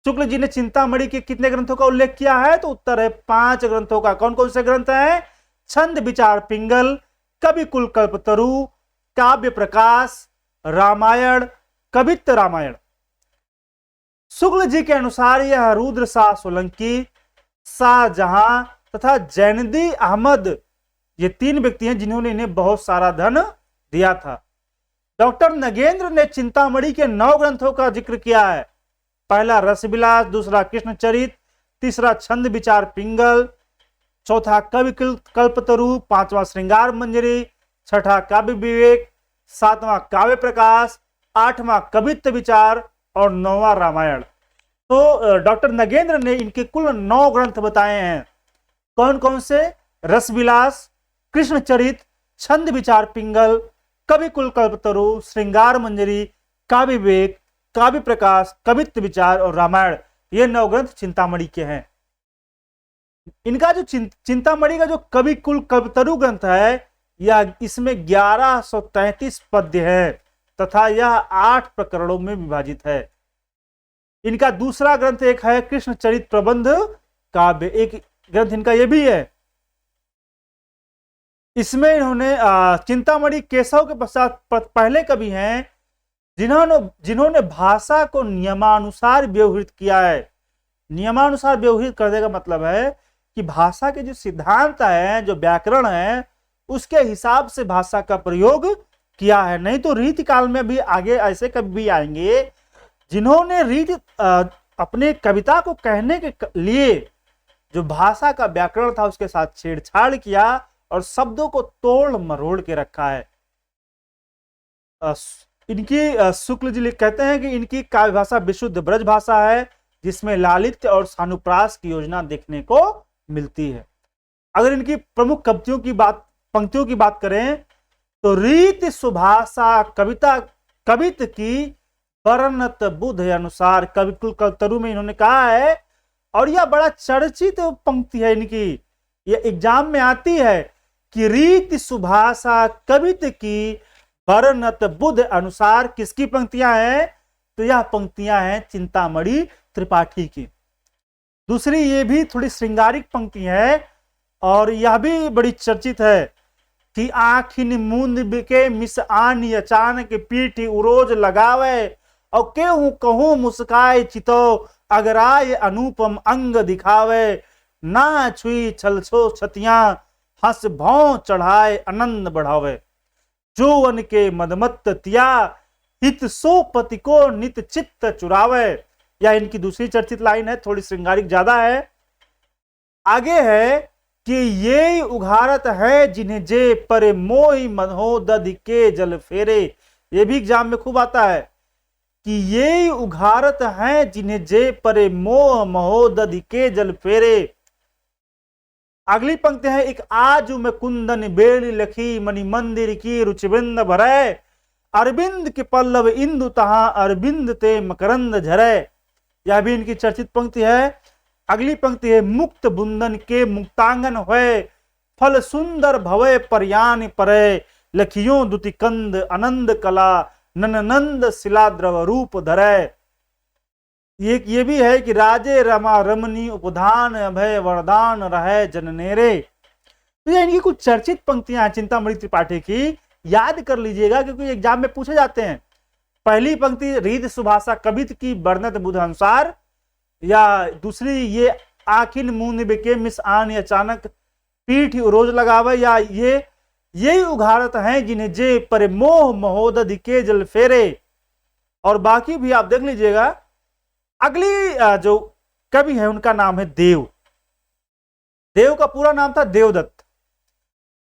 शुक्ल जी ने चिंतामणि के कितने ग्रंथों का उल्लेख किया है? तो उत्तर है 5 ग्रंथों का। कौन कौन से ग्रंथ हैं? छंद विचार पिंगल, कवि कुल कल्पतरु, काव्य प्रकाश, रामायण, कवित्त रामायण। शुक्ल जी के अनुसार यह रुद्र शाह सोलंकी, शाहजहां तथा जैनदी अहमद, ये 3 व्यक्ति हैं जिन्होंने इन्हें बहुत सारा धन दिया था। डॉक्टर नगेंद्र ने चिंतामणि के 9 ग्रंथों का जिक्र किया है। पहला रसविलास, दूसरा कृष्णचरित, तीसरा छंद विचार पिंगल, चौथा कवि कल्पतरु, 5वां श्रृंगार मंजरी, 6ठा काव्य विवेक, 7वां काव्य प्रकाश, 8वां कवित्त विचार और 9वां रामायण। तो डॉक्टर नगेंद्र ने इनके कुल 9 ग्रंथ बताए हैं। कौन कौन से? रसविलास, कृष्णचरित, छंद विचार पिंगल, कवि कुल कल्पतरु, श्रृंगार मंजरी, काव्य विवेक, काव्य प्रकाश, कवित्त विचार और रामायण। ये 9 ग्रंथ चिंतामणि के हैं। इनका जो चिंतामणि का जो कवि कुल कल्पतरु ग्रंथ है, यह इसमें 1133 पद्य है तथा यह 8 प्रकरणों में विभाजित है। इनका दूसरा ग्रंथ एक है कृष्णचरित प्रबंध काव्य, एक ग्रंथ इनका यह भी है। इसमें इन्होंने चिंतामणि केशव के पश्चात पहले कवि हैं जिन्होंने भाषा को नियमानुसार व्यवहृत किया है। नियमानुसार व्यवहृत करने का मतलब है कि भाषा के जो सिद्धांत है, जो व्याकरण है, उसके हिसाब से भाषा का प्रयोग किया है। नहीं तो रीति काल में भी आगे ऐसे कवि भी आएंगे जिन्होंने रीति अपने कविता को कहने के लिए जो भाषा का व्याकरण था उसके साथ छेड़छाड़ किया और शब्दों को तोड़ मरोड़ के रखा है। इनकी शुक्ल जी कहते हैं कि इनकी काव्य भाषा विशुद्ध ब्रज भाषा है जिसमें लालित्य और सानुप्रास की योजना देखने को मिलती है। अगर इनकी प्रमुख पंक्तियों की बात करें तो रीति सुभाषा कविता कवित की वर्णत बुध अनुसार कविकुल कल्पतरु में इन्होंने कहा है। और यह बड़ा चर्चित पंक्ति है इनकी, यह एग्जाम में आती है कि रीति सुभाषा कवित की वर्णत बुध अनुसार। किसकी पंक्तियां हैं? तो यह पंक्तियां हैं चिंतामणि त्रिपाठी की। दूसरी ये भी थोड़ी श्रृंगारिक पंक्ति है और यह भी बड़ी चर्चित है कि आखिन मूंद बिके मिस आनी अचानक पीठी उरोज लगावे और केहू कहूं मुस्काए चितो अगराय अनुपम अंग दिखावे ना छुई छलछो छतियां हंस भौं चढ़ाए आनंद बढ़ावे जोवन के मदमत्त तिया हित सो पति को नित चित्त चुरावे। यह इनकी दूसरी चर्चित लाइन है, थोड़ी श्रृंगारिक ज्यादा है। आगे है कि ये उघारत है जिन्हें जे परे मोहि मधो दधि के जल फेरे। ये भी एग्जाम में खूब आता है कि ये उघारत है जिन्हें जे परे मोह महो दधि के जल फेरे। अगली पंक्ति है एक आजू में कुंदन बेली लखी मणि मंदिर की रुचिवृंद भरे अरविंद के पल्लव इंदु तहा अरविंद ते मकरंद झरे। यह भी इनकी चर्चित पंक्ति है। अगली पंक्ति है, मुक्त बुंदन के मुक्तांगन होए, फल सुंदर भवे परयान परे, लखियों दुतिकंद आनंद कला, नननंद शिलाद्रव रूप धरे। ये भी है कि राजे रमा रमनी उपधान अभय वरदान रहे जननेरे। तो ये इनकी कुछ चर्चित पंक्तियां हैं चिंतामणि त्रिपाठी की, याद कर लीजिएगा क्योंकि एग्जाम में पूछे जाते हैं। पहली पंक्ति रीत सुभाषा कवित की वर्णत बुध अनुसार, या दूसरी ये आखिल मुंह बिके मिस आन अचानक पीठ रोज लगावे, या ये यही उघारत हैं जिन्हें जे पर मोह महोदधि के जल फेरे। और बाकी भी आप देख लीजिएगा। अगली जो कवि है उनका नाम है देव। देव का पूरा नाम था देवदत्त।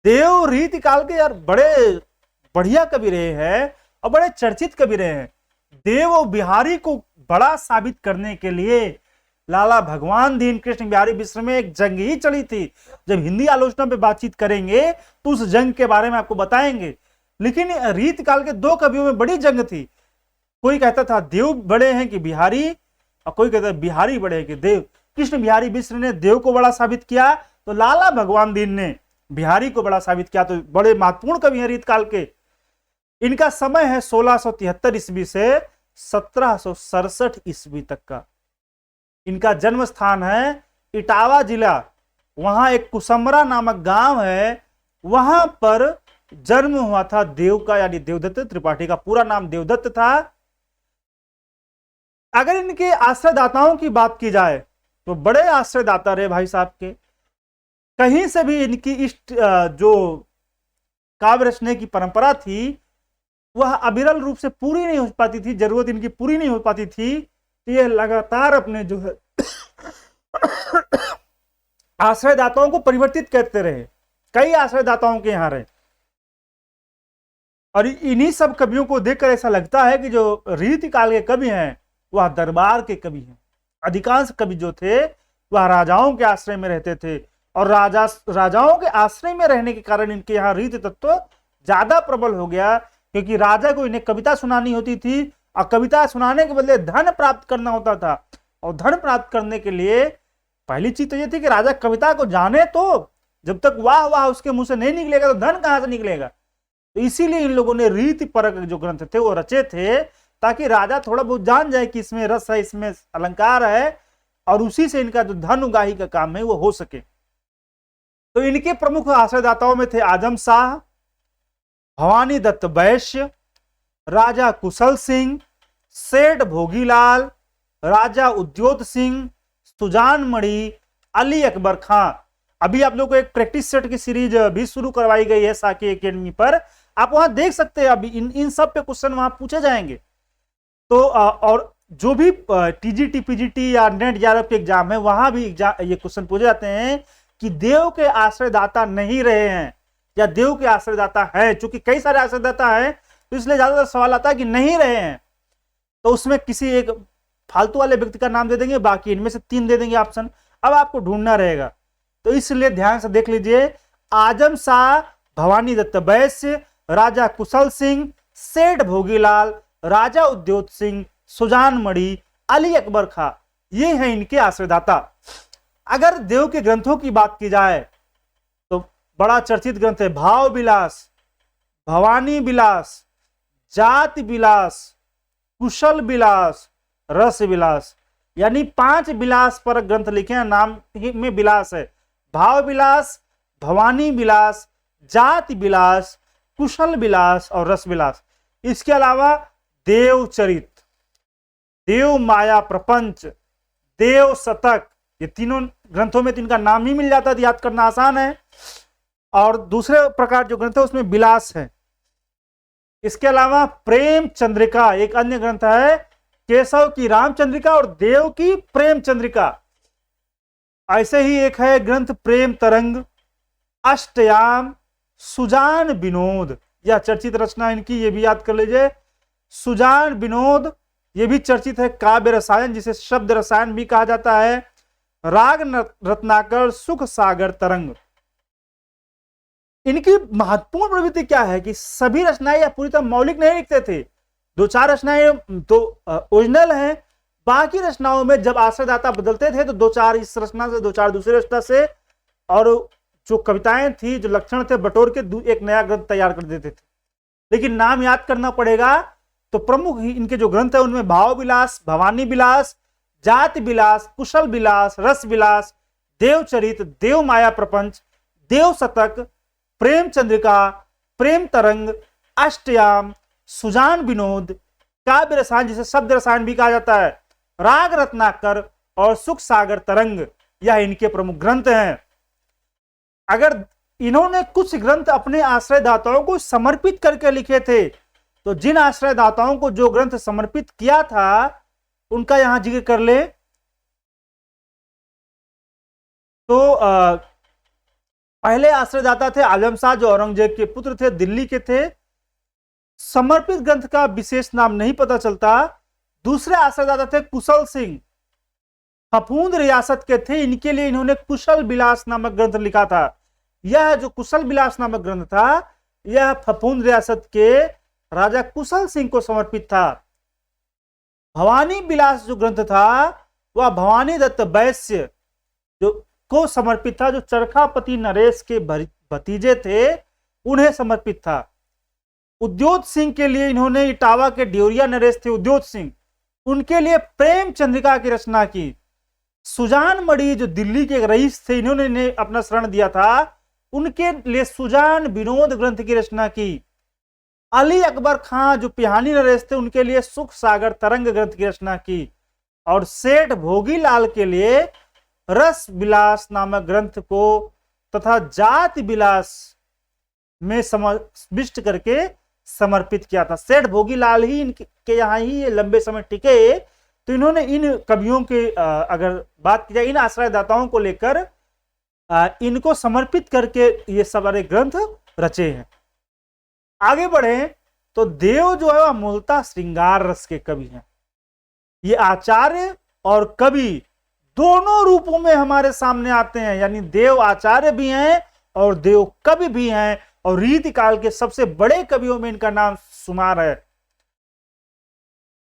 देव रीति काल के यार बड़े बढ़िया कवि रहे हैं और बड़े चर्चित कवि रहे हैं। देव और बिहारी को बड़ा साबित करने के लिए लाला भगवान दीन कृष्ण बिहारी मिश्र में एक जंग ही चली थी। जब हिंदी आलोचना पे बातचीत करेंगे तो उस जंग के बारे में आपको बताएंगे। लेकिन रीत काल के दो कवियों में बड़ी जंग थी। कोई कहता था देव बड़े हैं कि बिहारी, और कोई कहता है बिहारी बड़े हैं कि देव। कृष्ण बिहारी मिश्र ने देव को बड़ा साबित किया, तो लाला भगवान दीन ने बिहारी को बड़ा साबित किया। तो बड़े महत्वपूर्ण कवि हैं रीत काल के। इनका समय है 1673 ईस्वी से 1767 ईस्वी तक का। इनका जन्म स्थान है इटावा जिला, वहां एक कुसमरा नामक गांव है, वहां पर जन्म हुआ था देव का, यानी देवदत्त त्रिपाठी का पूरा नाम देवदत्त था। अगर इनके आश्रयदाताओं की बात की जाए तो बड़े आश्रयदाता रहे भाई साहब के। कहीं से भी इनकी इष्ट जो काव्य रचने की परंपरा थी वह अविरल रूप से पूरी नहीं हो पाती थी, जरूरत इनकी पूरी नहीं हो पाती थी, तो ये लगातार अपने जो है आश्रयदाताओं को परिवर्तित करते रहे। कई आश्रयदाताओं के यहां रहे, और इन्हीं सब कवियों को देखकर ऐसा लगता है कि जो रीति काल के कवि हैं वह दरबार के कवि हैं। अधिकांश कवि जो थे वह राजाओं के आश्रय में रहते थे, और राजाओं के आश्रय में रहने के कारण इनके यहाँ रीति तत्व ज्यादा प्रबल हो गया, क्योंकि राजा को इन्हें कविता सुनानी होती थी, और कविता सुनाने के बदले धन प्राप्त करना होता था। और धन प्राप्त करने के लिए पहली चीज तो ये थी कि राजा कविता को जाने, तो जब तक वाह वाह उसके मुंह से नहीं निकलेगा तो धन कहां से निकलेगा। तो इसीलिए इन लोगों ने रीति परक जो ग्रंथ थे वो रचे थे, ताकि राजा थोड़ा बहुत जान जाए कि इसमें रस है, इसमें अलंकार है, और उसी से इनका जो धन उगाही का काम है वो हो सके। तो इनके प्रमुख आश्रयदाताओं में थे आजम शाह, भवानी दत्त वैश्य, राजा कुशल सिंह, सेठ भोगीलाल, राजा उद्योत सिंह, सुजान मणि, अली अकबर खां। अभी आप लोगों को एक प्रैक्टिस सेट की सीरीज भी शुरू करवाई गई है साकी एकेडमी पर, आप वहां देख सकते हैं। अभी इन सब पे क्वेश्चन वहां पूछे जाएंगे। तो और जो भी टीजीटी पीजीटी या नेट जेआरएफ के एग्जाम है वहां भी ये क्वेश्चन पूछे जाते हैं कि देव के आश्रयदाता नहीं रहे हैं या देव के आश्रयदाता है। चूंकि कई सारे आश्रयदाता हैं तो इसलिए ज्यादातर सवाल आता है कि नहीं रहे हैं, तो उसमें किसी एक फालतू वाले व्यक्ति का नाम दे देंगे, बाकी इनमें से 3 दे देंगे ऑप्शन। अब आपको ढूंढना रहेगा, तो इसलिए ध्यान से देख लीजिए। आजम शाह, भवानी दत्त वैश्य, राजा कुशल सिंह, सेठ भोगीलाल, राजा उद्योत सिंह, सुजान मणि, अली अकबर खां, ये हैं इनके आश्रयदाता। अगर देव के ग्रंथों की बात की जाए तो बड़ा चर्चित ग्रंथ है भाव विलास, भवानी विलास, जाति विलास, कुशल विलास, रस विलास, यानी 5 विलास पर ग्रंथ लिखे हैं। नाम में विलास है, भाव विलास, भवानी विलास, जाति विलास, कुशल विलास और रस विलास। इसके अलावा देव चरित, देव माया प्रपंच, देव शतक, ये तीनों ग्रंथों में इनका नाम ही मिल जाता है, याद करना आसान है। और दूसरे प्रकार जो ग्रंथ है उसमें विलास है। इसके अलावा प्रेम चंद्रिका एक अन्य ग्रंथ है, केशव की रामचंद्रिका और देव की प्रेम चंद्रिका। ऐसे ही एक है ग्रंथ प्रेम तरंग, अष्टयाम, सुजान विनोद, यह चर्चित रचना इनकी, ये भी याद कर लीजिए। सुजान विनोद ये भी चर्चित है। काव्य रसायन, जिसे शब्द रसायन भी कहा जाता है। राग रत्नाकर, सुख सागर तरंग। इनकी महत्वपूर्ण प्रवृत्ति क्या है कि सभी रचनाएं या पूरी तरह मौलिक नहीं लिखते थे। 2-4 रचनाएं तो ओरिजिनल हैं, बाकी रचनाओं में जब आश्रयदाता बदलते थे तो दो चार इस रचना से, दो चार दूसरी रचना से, और जो कविताएं थी, जो लक्षण थे, बटोर के एक नया ग्रंथ तैयार कर देते थे। लेकिन नाम याद करना पड़ेगा। तो प्रमुख इनके जो ग्रंथ है उनमें भाव विलास, भवानी विलास, जाति विलास, कुशल विलास, रस विलास, देवचरित, देव माया प्रपंच, देव शतक, प्रेम चंद्रिका, प्रेम तरंग, अष्टयाम, सुजान विनोद, काव्य रसायन जिसे शब्द रसायन भी कहा जाता है, राग रत्नाकर और सुख सागर तरंग, यह इनके प्रमुख ग्रंथ हैं। अगर इन्होंने कुछ ग्रंथ अपने आश्रयदाताओं को समर्पित करके लिखे थे, तो जिन आश्रयदाताओं को जो ग्रंथ समर्पित किया था उनका यहां जिक्र कर ले। तो पहले आश्रयदाता थे आलम शाह, जो औरंगजेब के पुत्र थे, दिल्ली के थे। समर्पित ग्रंथ का विशेष नाम नहीं पता चलता। दूसरे आश्रयदाता थे कुशल सिंह, फफूंद रियासत के थे। इनके लिए इन्होंने कुशल विलास नामक ग्रंथ लिखा था। यह जो कुशल विलास नामक ग्रंथ था, यह फफूंद रियासत के राजा कुशल सिंह को समर्पित था। भवानी विलास जो ग्रंथ था वह भवानी दत्त वैश्य जो को समर्पित था, जो चरखापति नरेश के भतीजे थे, उन्हें समर्पित था। उद्योत सिंह के लिए इन्होंने, इटावा के ड्योरिया नरेश थे उद्योत सिंह, उनके लिए प्रेम चंद्रिका की रचना की। सुजान मणि जो दिल्ली के रईस थे, इन्होंने अपना शरण दिया था, उनके लिए सुजान विनोद ग्रंथ की रचना की। अली अकबर खां जो पिहानी नरेश थे, उनके लिए सुख सागर तरंग ग्रंथ की रचना की। और सेठ भोगीलाल के लिए रस विलास नामक ग्रंथ को तथा जाति विलास में समाविष्ट करके समर्पित किया था। सेठ भोगीलाल ही इनके यहाँ ही लंबे समय टिके, तो इन्होंने इन कवियों के अगर बात की जाए, इन आश्रयदाताओं को लेकर इनको समर्पित करके ये सारे ग्रंथ रचे हैं। आगे बढ़े तो देव जो है वह मूलतः श्रृंगार रस के कवि हैं। ये आचार्य और कवि दोनों रूपों में हमारे सामने आते हैं, यानी देव आचार्य भी हैं और देव कवि भी हैं, और रीति काल के सबसे बड़े कवियों में इनका नाम शुमार है।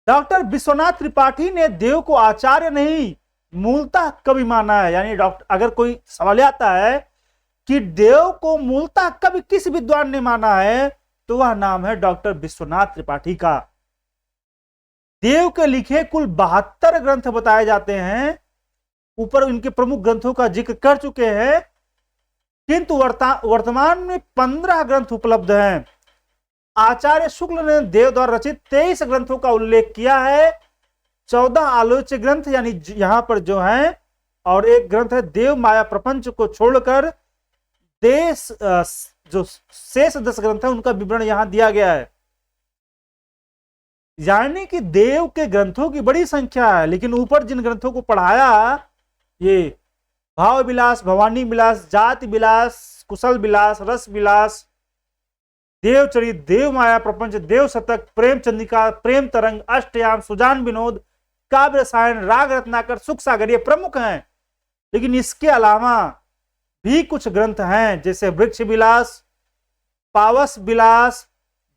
डॉक्टर विश्वनाथ त्रिपाठी ने देव को आचार्य नहीं मूलतः कवि माना है। यानी अगर कोई सवाल आता है कि देव को मूलतः कवि किस विद्वान ने माना है, तो वह नाम है डॉक्टर विश्वनाथ त्रिपाठी का। देव के लिखे कुल 72 ग्रंथ बताए जाते हैं। ऊपर इनके प्रमुख ग्रंथों का जिक्र कर चुके हैं, किंतु वर्तमान में 15 ग्रंथ उपलब्ध हैं। आचार्य शुक्ल ने देव द्वारा रचित 23 ग्रंथों का उल्लेख किया है। 14 आलोच्य ग्रंथ यानी यहां पर जो है, और एक ग्रंथ है देव माया प्रपंच को छोड़कर देश जो शेष 10 ग्रंथ है उनका विवरण यहां दिया गया है। यानी कि देव के ग्रंथों की बड़ी संख्या है, लेकिन ऊपर जिन ग्रंथों को पढ़ाया, ये भाव विलास, भवानी विलास, जाति विलास, कुशल विलास, रस विलास, देवचरित, देव माया प्रपंच, देव शतक, प्रेम चंद्रिका, प्रेम तरंग, अष्टयाम, सुजान विनोद, काव्य रसायन, राग रत्नाकर, सुख सागर, ये प्रमुख हैं। लेकिन इसके अलावा भी कुछ ग्रंथ हैं, जैसे वृक्ष विलास, पावस विलास,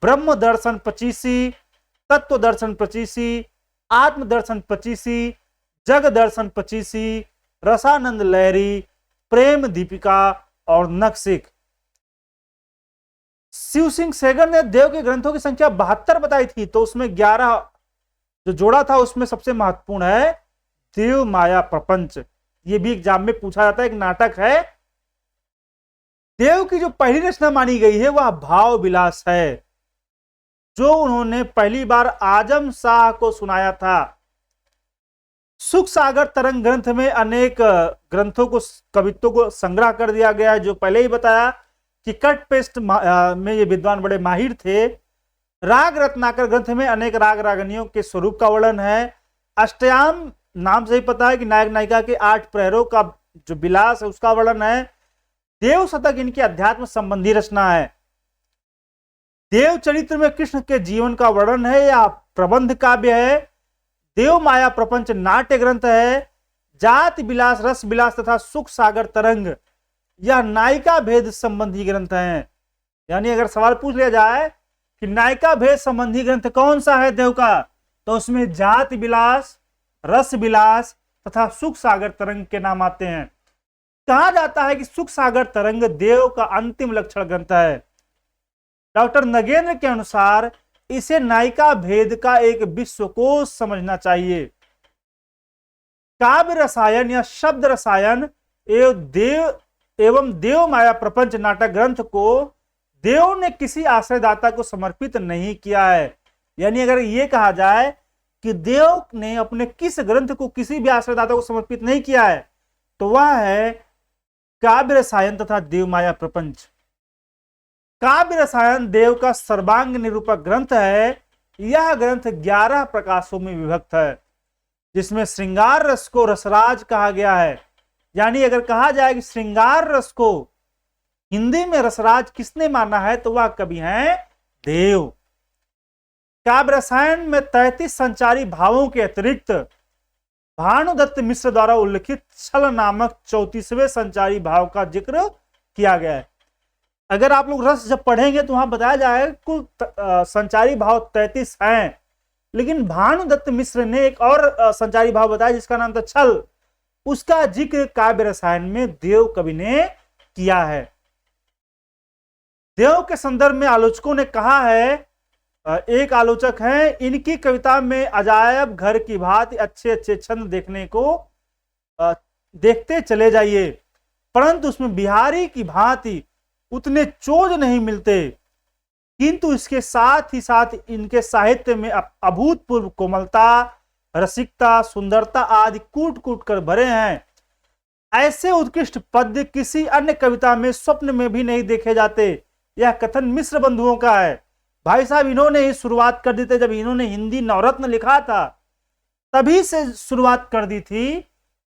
ब्रह्म दर्शन 25, तत्व दर्शन 25, आत्म दर्शन 25, जग दर्शन 25, रसानंद लहरी, प्रेम दीपिका और नक्सिक। शिव सिंह सेगर ने देव के ग्रंथों की संख्या 72 बताई थी, तो उसमें 11 जो जोड़ा था उसमें सबसे महत्वपूर्ण है देव माया प्रपंच। ये भी एग्जाम में पूछा जाता है, एक नाटक है। देव की जो पहली रचना मानी गई है वह भाव विलास है, जो उन्होंने पहली बार आजम शाह को सुनाया था। सुख सागर तरंग ग्रंथ में अनेक ग्रंथों को, कवित्वों को संग्रह कर दिया गया है। जो पहले ही बताया कि कट पेस्ट में ये विद्वान बड़े माहिर थे। राग रत्नाकर ग्रंथ में अनेक राग रागनियों के स्वरूप का वर्णन है। अष्टयाम नाम से ही पता है कि नायक नायिका के 8 प्रहरों का जो विलास है उसका वर्णन है। देव शतक इनकी अध्यात्म संबंधी रचना है। देव चरित्र में कृष्ण के जीवन का वर्णन है या प्रबंध काव्य है। देव माया प्रपंच नाट्य ग्रंथ है। जाति विलास, रस विलास तथा सुख सागर तरंग यह नायिका भेद संबंधी ग्रंथ हैं। यानी अगर सवाल पूछ लिया जाए कि नायिका भेद संबंधी ग्रंथ कौन सा है देव का, तो उसमें जाति विलास, रस विलास तथा सुख सागर तरंग के नाम आते हैं। कहा जाता है कि सुख सागर तरंग देव का अंतिम लक्षण ग्रंथ है। डॉक्टर नगेंद्र के अनुसार इसे नायिका भेद का एक विश्वकोश समझना चाहिए। काव्य रसायन या शब्द रसायन एवं देव माया प्रपंच नाटक ग्रंथ को देव ने किसी आश्रयदाता को समर्पित नहीं किया है। यानी अगर यह कहा जाए कि देव ने अपने किस ग्रंथ को किसी भी आश्रयदाता को समर्पित नहीं किया है, तो वह है काव्य रसायन तथा देव माया प्रपंच। काव्य रसायन देव का सर्वांग निरूपक ग्रंथ है। यह ग्रंथ 11 प्रकाशों में विभक्त है, जिसमें श्रृंगार रस को रसराज कहा गया है। यानी अगर कहा जाए कि श्रृंगार रस को हिंदी में रसराज किसने माना है, तो वह कवि हैं देव। काव्य रसायन में 33 संचारी भावों के अतिरिक्त भानुदत्त मिश्र द्वारा उल्लिखित छल नामक 34वें संचारी भाव का जिक्र किया गया है। अगर आप लोग रस जब पढ़ेंगे तो वहां बताया जाएगा कुल संचारी भाव 33 हैं, लेकिन भानुदत्त मिश्र ने एक और संचारी भाव बताया जिसका नाम था छल। उसका जिक्र काव्य रसायन में देव कवि ने किया है। देव के संदर्भ में आलोचकों ने कहा है, एक आलोचक है, इनकी कविता में अजायब घर की भांति अच्छे अच्छे छंद देखते चले जाइए, परंतु उसमें बिहारी की भांति उतने चोज नहीं मिलते, किंतु इसके साथ ही साथ इनके साहित्य में अभूतपूर्व कोमलता, रसिकता, सुंदरता आदि कूट कूट कर भरे हैं। ऐसे उत्कृष्ट पद्य किसी अन्य कविता में स्वप्न में भी नहीं देखे जाते। यह कथन मिश्र बंधुओं का है। भाई साहब, इन्होंने ही शुरुआत कर दी थी। जब इन्होंने हिंदी नवरत्न लिखा था तभी से शुरुआत कर दी थी।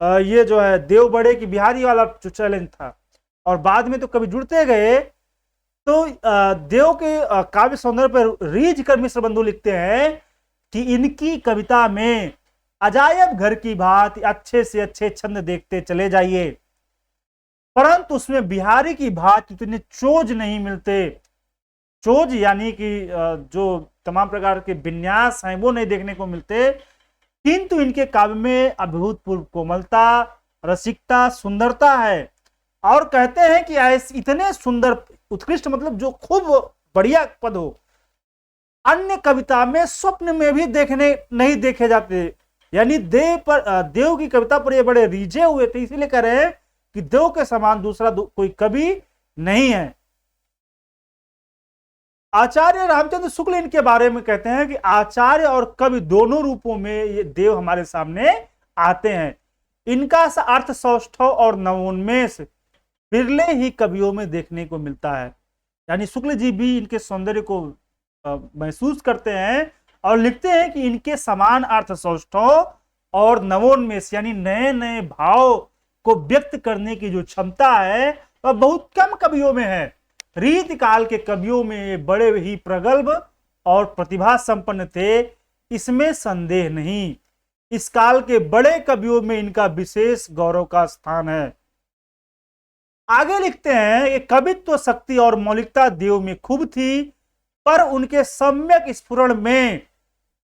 ये जो है देव बड़े की बिहारी वाला जो चैलेंज था, और बाद में तो कभी जुड़ते गए। तो देव के काव्य सौंदर्य पर रीझ कर मिश्र बंधु लिखते हैं कि इनकी कविता में अजायब घर की भांति अच्छे से अच्छे छंद देखते चले जाइए, परंतु उसमें बिहारी की भांति इतने चोज नहीं मिलते। चोज यानी कि जो तमाम प्रकार के विन्यास हैं वो नहीं देखने को मिलते, किंतु इनके काव्य में अभूतपूर्व कोमलता, रसिकता, सुंदरता है। और कहते हैं कि ऐसे इतने सुंदर उत्कृष्ट मतलब जो खूब बढ़िया पद हो, अन्य कविता में स्वप्न में भी नहीं देखे जाते। यानी देव की कविता पर ये बड़े रीझे हुए थे, इसीलिए कह रहे हैं कि देव के समान दूसरा कोई कवि नहीं है। आचार्य रामचंद्र शुक्ल इनके बारे में कहते हैं कि आचार्य और कवि दोनों रूपों में ये देव हमारे सामने आते हैं। इनका अर्थ सौष्ठव और नवोन्मेष बिरले ही कवियों में देखने को मिलता है। यानी शुक्ल जी भी इनके सौंदर्य को महसूस करते हैं और लिखते हैं कि इनके समान अर्थ सौष्ठव और नवोन्मेष यानी नए नए भाव को व्यक्त करने की जो क्षमता है वह बहुत कम कवियों में है। रीति काल के कवियों में बड़े ही प्रगल्भ और प्रतिभा संपन्न थे, इसमें संदेह नहीं। इस काल के बड़े कवियों में इनका विशेष गौरव का स्थान है। आगे लिखते हैं कि कवित्व शक्ति और मौलिकता देव में खूब थी, पर उनके सम्यक स्फुरण में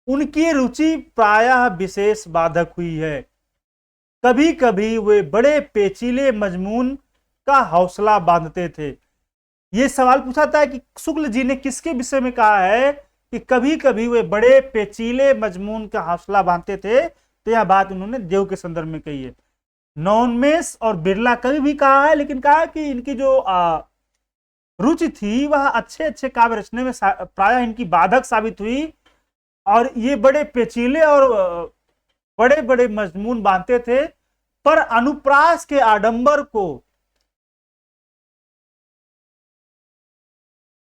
उनकी रुचि प्रायः विशेष बाधक हुई है। कभी कभी वे बड़े पेचीले मजमून का हौसला बांधते थे। ये सवाल पूछा था कि शुक्ल जी ने किसके विषय में कहा है कि कभी कभी वे बड़े पेचीले मजमून का हौसला बांधते थे, तो यह बात उन्होंने देव के संदर्भ में कही है। नवोन्मेष और बिरला कवि भी कहा है, लेकिन कहा कि इनकी जो रुचि थी वह अच्छे अच्छे काव्य रचने में प्रायः इनकी बाधक साबित हुई, और ये बड़े पेचीले और बड़े बड़े मजमून बांधते थे, पर अनुप्रास के आडंबर को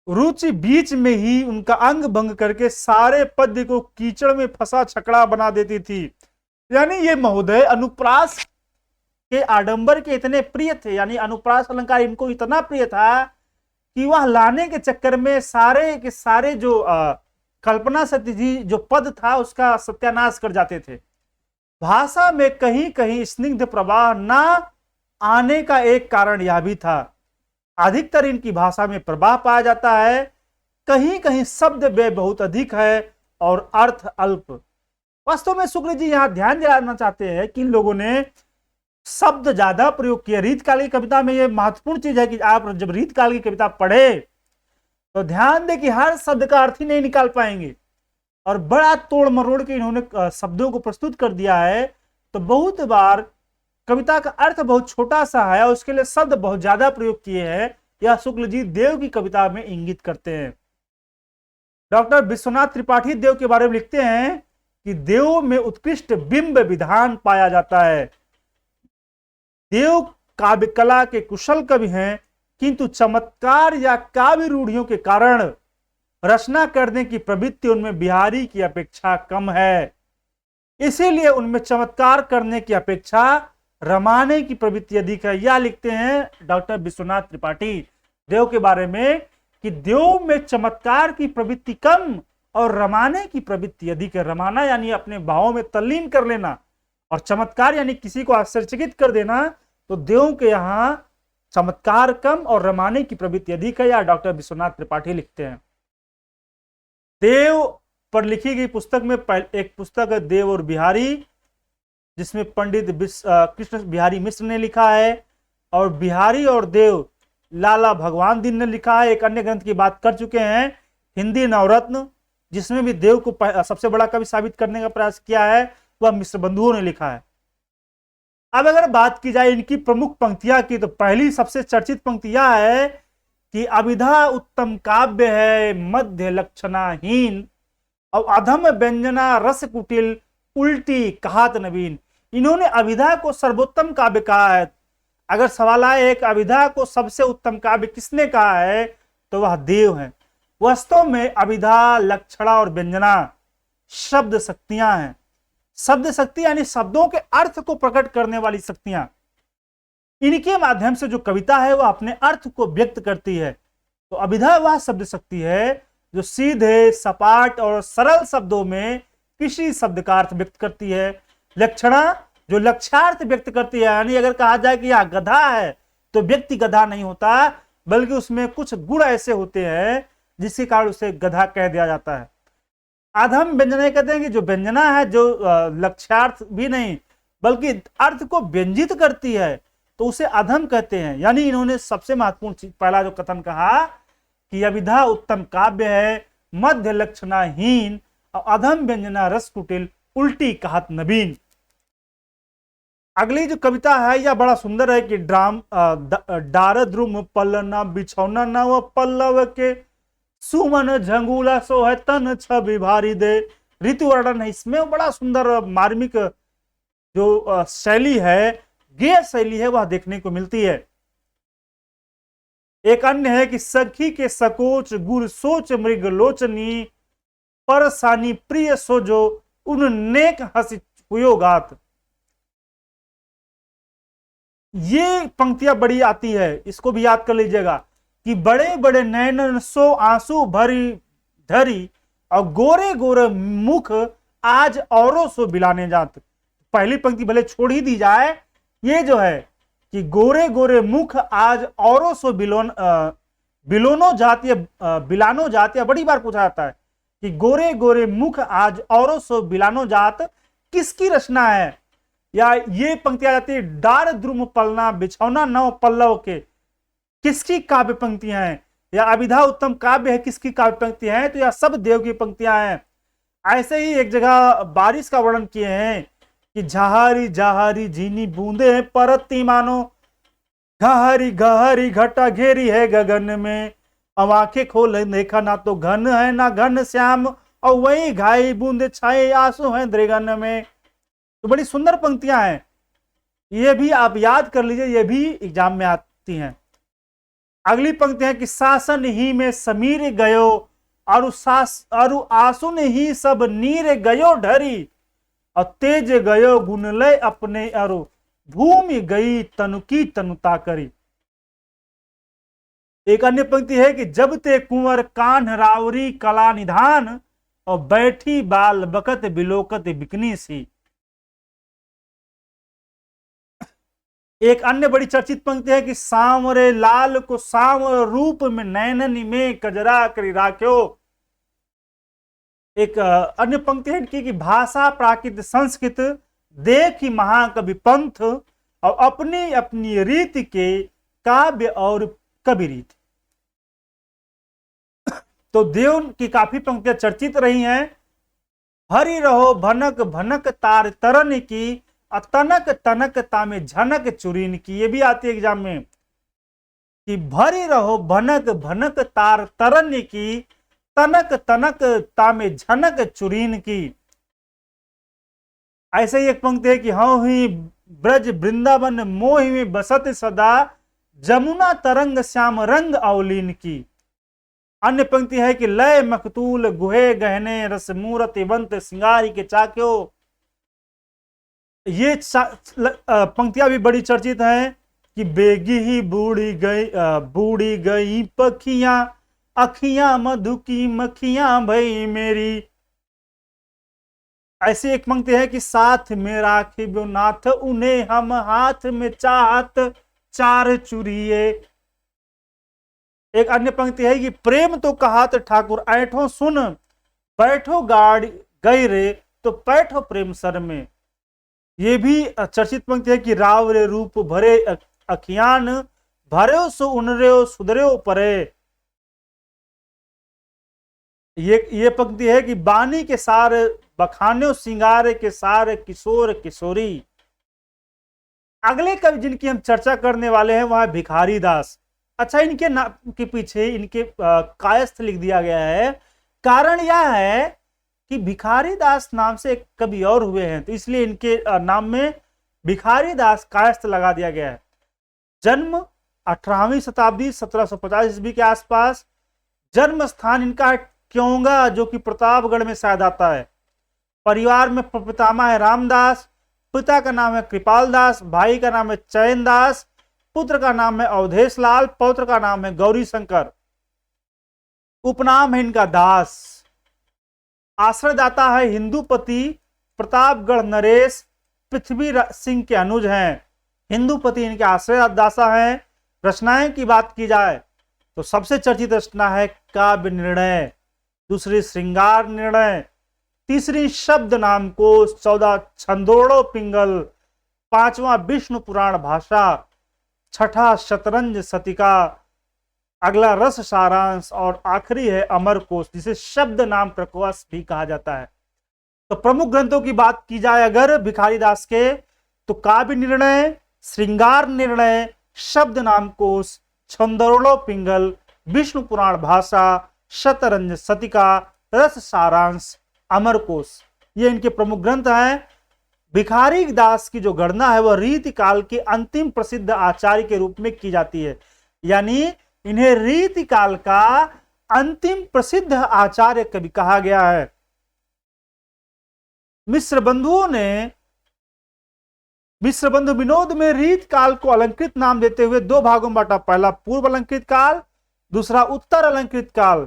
रुचि बीच में ही उनका अंग भंग करके सारे पद्य को कीचड़ में फंसा छकड़ा बना देती थी। यानी ये महोदय अनुप्रास के आडंबर के इतने प्रिय थे, यानी अनुप्रास अलंकार इनको इतना प्रिय था कि वह लाने के चक्कर में सारे के सारे जो कल्पना सत्य जी जो पद था उसका सत्यानाश कर जाते थे। भाषा में कहीं कहीं स्निग्ध प्रवाह ना आने का एक कारण यह भी था। अधिकतर इनकी भाषा में प्रवाह पाया जाता है, कहीं कहीं शब्द व्यय बहुत अधिक है और अर्थ अल्प। वास्तव में शुक्ल जी यहां ध्यान दिलाना चाहते हैं कि इन लोगों ने शब्द ज्यादा प्रयोग किया। रीतकाल की कविता में यह महत्वपूर्ण चीज है कि आप जब रीतकाल की कविता पढ़े तो ध्यान दें कि हर शब्द का अर्थ ही नहीं निकाल पाएंगे, और बड़ा तोड़ मरोड़ के इन्होंने शब्दों को प्रस्तुत कर दिया है। तो बहुत बार कविता का अर्थ बहुत छोटा सा है और उसके लिए शब्द बहुत ज्यादा प्रयोग किए हैं, यह शुक्ल जी देव की कविता में इंगित करते हैं। डॉक्टर विश्वनाथ त्रिपाठी देव के बारे में लिखते हैं कि देव में उत्कृष्ट बिंब विधान पाया जाता है। देव काव्य कला के कुशल कवि हैं, किंतु चमत्कार या काव्य रूढ़ियों के कारण रचना करने की प्रवृत्ति उनमें बिहारी की अपेक्षा कम है। इसीलिए उनमें चमत्कार करने की अपेक्षा रमाने की प्रवृत्ति अधिक है। यह लिखते हैं डॉक्टर विश्वनाथ त्रिपाठी देव के बारे में कि देव में चमत्कार की प्रवृत्ति कम और रमाने की प्रवृत्ति अधिक है। रमाना यानी अपने भावों में तल्लीन कर लेना, और चमत्कार यानी किसी को आश्चर्यचकित कर देना। तो देव के यहां चमत्कार कम और रमाने की प्रवृत्ति अधिक है, या डॉक्टर विश्वनाथ त्रिपाठी लिखते हैं। देव पर लिखी गई पुस्तक में एक पुस्तक है देव और बिहारी, जिसमें पंडित कृष्ण बिहारी मिश्र ने लिखा है, और बिहारी और देव लाला भगवान दीन ने लिखा है। एक अन्य ग्रंथ की बात कर चुके हैं, हिंदी नवरत्न, जिसमें भी देव को सबसे बड़ा कवि साबित करने का प्रयास किया है, वह मिश्र बंधुओं ने लिखा है। अब अगर बात की जाए इनकी प्रमुख पंक्तियां की, तो पहली सबसे चर्चित पंक्ति यह है कि अभिधा उत्तम काव्य है मध्य लक्षणाहीन, और अधम व्यंजना रस कुटिल उल्टी कहात नवीन। इन्होंने अभिधा को सर्वोत्तम काव्य कहा है। अगर सवाल आए एक अभिधा को सबसे उत्तम काव्य किसने कहा है, तो वह देव है। वास्तव में अभिधा, लक्षणा और व्यंजना शब्द शक्तियां हैं। शब्द शक्ति यानी शब्दों के अर्थ को प्रकट करने वाली शक्तियां। इनके माध्यम से जो कविता है वह अपने अर्थ को व्यक्त करती है। तो अभिधा वह शब्द शक्ति है जो सीधे, सपाट और सरल शब्दों में किसी शब्द का अर्थ व्यक्त करती है। लक्षणा जो लक्ष्यार्थ व्यक्त करती है, यानी अगर कहा जाए कि यह गधा है तो व्यक्ति गधा नहीं होता, बल्कि उसमें कुछ गुण ऐसे होते हैं जिसके कारण उसे गधा कह दिया जाता है। अधम व्यंजना कहते हैं कि जो व्यंजना है जो लक्ष्यार्थ भी नहीं बल्कि अर्थ को व्यंजित करती है, तो उसे अधम कहते हैं। यानी इन्होंने सबसे महत्वपूर्ण चीज पहला जो कथन कहा कि अभिधा उत्तम काव्य है मध्य लक्षणाहीन, और अधम व्यंजना रस कुटिल उल्टी कहत नवीन। अगली जो कविता है यह बड़ा सुंदर है कि डार द्रुम पल्लना बिछौना नव पल्लव के सुमन झंगूला सो है तन छवि भारी दे। ऋतु वर्णन है इसमें, बड़ा सुंदर मार्मिक जो शैली है, गेय शैली है, वह देखने को मिलती है। एक अन्य है कि सखी के सकोच गुर सोच मृग लोचनी, परसानी प्रिय सो जो उन नेक हंसी हुयो गात। ये पंक्तियां बड़ी आती है, इसको भी याद कर लीजिएगा कि बड़े बड़े नैनन सो आंसू भरी धरी, और गोरे गोरे मुख आज औरों सो बिलाने जात। पहली पंक्ति भले छोड़ ही दी जाए, ये जो है कि गोरे गोरे मुख आज औरों सो बिलोनो जाती बिलानो जाती। बड़ी बार पूछा जाता है कि गोरे गोरे मुख आज औरों सो बिलानो जात किसकी रचना है, या ये पंक्ति आ जाती है डार द्रुम पलना बिछौना नव पल्लव के, किसकी काव्य पंक्तियां हैं, या अभिधा उत्तम काव्य है किसकी काव्य पंक्तियां हैं, तो यह सब देव की पंक्तियां हैं। ऐसे ही एक जगह बारिश का वर्णन किए हैं कि झाहरी झाहरी झीनी बूंदे परती मानो, घहरी घहरी घटा घेरी है गगन में, अब आंखें खोल देखा ना तो घन है ना घन श्याम, और वही घाई बूंदे छाए आंसू है द्रिगन में। तो बड़ी सुंदर पंक्तियां हैं, ये भी आप याद कर लीजिए, ये भी एग्जाम में आती हैं। अगली पंक्ति है कि शासन ही में समीर गयो और आंसू ने ही सब नीर गयो ढरी, और तेज गयो गुणलय अपने अरु भूमि गई तनुकी तनुता करी। एक अन्य पंक्ति है कि जब ते कुंवर कान्ह रावरी कला निधान, और बैठी बाल बकत बिलोकत बिकनी सी। एक अन्य बड़ी चर्चित पंक्ति है कि सांवरे लाल को सांवर रूप में नैननी में कजरा करी राख्यो, एक अन्य पंक्ति है इनकी कि भाषा प्राकृत संस्कृत देखी महाकवि पंथ और अपनी अपनी रीति के काव्य और कवि रीति। तो देव की काफी पंक्तियां चर्चित रही हैं। हरि रहो भनक भनक तार तरन की, तनक तनक तामे झनक चुरीन की। ये भी आती है एग्जाम में कि भरी रहो भनक भनक तार तरन की, तनक तनक तामे झनक चुरीन की। ऐसे ही एक पंक्ति है कि हाँ ही ब्रज वृंदावन मोहि में बसत सदा, जमुना तरंग श्याम रंग अवलीन की। अन्य पंक्ति है कि लय मखतूल गुहे गहने, रस मूरत वंत सिंगारी के चाक्यो। ये पंक्तियां भी बड़ी चर्चित हैं कि बेगी ही बूढ़ी गई पखियां, अखियां मधु की मखियां भई मेरी। ऐसी एक पंक्ति है कि साथ में राखिबो नाथ, उन्हें हम हाथ में चाहत चार चुरिए। एक अन्य पंक्ति है कि प्रेम तो कहात ठाकुर ऐठो सुन, बैठो गाड़ गई रे तो पैठो प्रेम सर में। ये भी चर्चित पंक्ति है कि राव रे रूप भरे अखियान, भरे सो उनरे सुधरे परे। ये पंक्ति है कि बानी के सार बखान्यो सिंगारे के सार किशोर किशोरी। अगले कवि जिनकी हम चर्चा करने वाले हैं वह भिखारी दास। अच्छा, इनके नाम के पीछे इनके कायस्थ लिख दिया गया है। कारण यह है कि भिखारी दास नाम से एक कवि और हुए हैं, तो इसलिए इनके नाम में भिखारी दास कायस्थ लगा दिया गया है। जन्म 18वीं शताब्दी 1750 ईस्वी के आसपास। जन्म स्थान इनका है क्योंगा, जो कि प्रतापगढ़ में शायद आता है। परिवार में पितामह है रामदास, पिता का नाम है कृपाल दास, भाई का नाम है चयन दास, पुत्र का नाम है अवधेश लाल, पौत्र का नाम है गौरी शंकर। उपनाम है इनका दास। आश्रयदाता है हिंदूपति प्रतापगढ़ नरेश, पृथ्वी सिंह के अनुज हैं। हिंदूपति इनके आश्रयदाता हैं। रचनाएं की बात की जाए तो सबसे चर्चित रचना है काव्य निर्णय, दूसरी श्रृंगार निर्णय, तीसरी शब्द नाम कोश, 14 छंदोड़ो पिंगल, 5वां विष्णु पुराण भाषा, 6ठा शतरंज सतिका, अगला रस सारांश और आखिरी है अमर कोश, जिसे शब्द नाम प्रकोश भी कहा जाता है। तो प्रमुख ग्रंथों की बात की जाए अगर भिखारी दास के, तो काव्य निर्णय, श्रृंगार निर्णय, शब्द नाम कोश, छंदोड़ो पिंगल, विष्णु पुराण भाषा, शतरंज सतिका, रस सारांश, अमर कोश, ये इनके प्रमुख ग्रंथ हैं। भिखारी दास की जो गणना है वह रीति काल के अंतिम प्रसिद्ध आचार्य के रूप में की जाती है। यानी इन्हें रीति काल का अंतिम प्रसिद्ध आचार्य कवि कहा गया है। मिश्र बंधु विनोद में रीत काल को अलंकृत नाम देते हुए दो भागों में बांटा। पहला पूर्व अलंकृत काल, दूसरा उत्तर अलंकृत काल।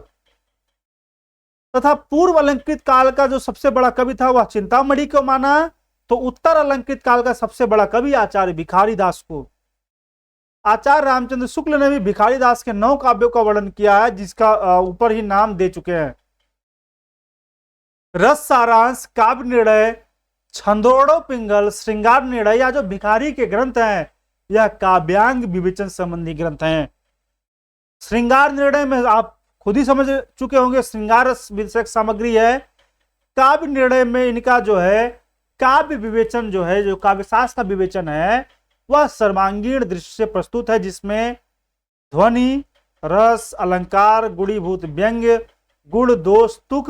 तथा पूर्व अलंकृत काल का जो सबसे बड़ा कवि था वह चिंतामणि को माना, तो उत्तर अलंकृत काल का सबसे बड़ा कवि आचार्य भिखारी दास को। आचार्य रामचंद्र शुक्ल ने भी भिखारी दास के 9 काव्यों का वर्णन किया है, जिसका ऊपर ही नाम दे चुके हैं। रस सारांश, काव्य निर्णय, छंदोड़ो पिंगल, श्रृंगार निर्णय, या जो भिखारी के ग्रंथ हैं यह काव्यांग विवेचन संबंधी ग्रंथ हैं। श्रृंगार निर्णय में आप खुद ही समझ चुके होंगे, श्रृंगार विषयक सामग्री है। काव्य निर्णय में इनका जो है काव्य विवेचन जो है, जो काव्य शास्त्र का विवेचन है वह सर्वांगीण दृश्य से प्रस्तुत है, जिसमें ध्वनि, रस, अलंकार, गुणीभूत व्यंग्य, गुण, दोष, तुक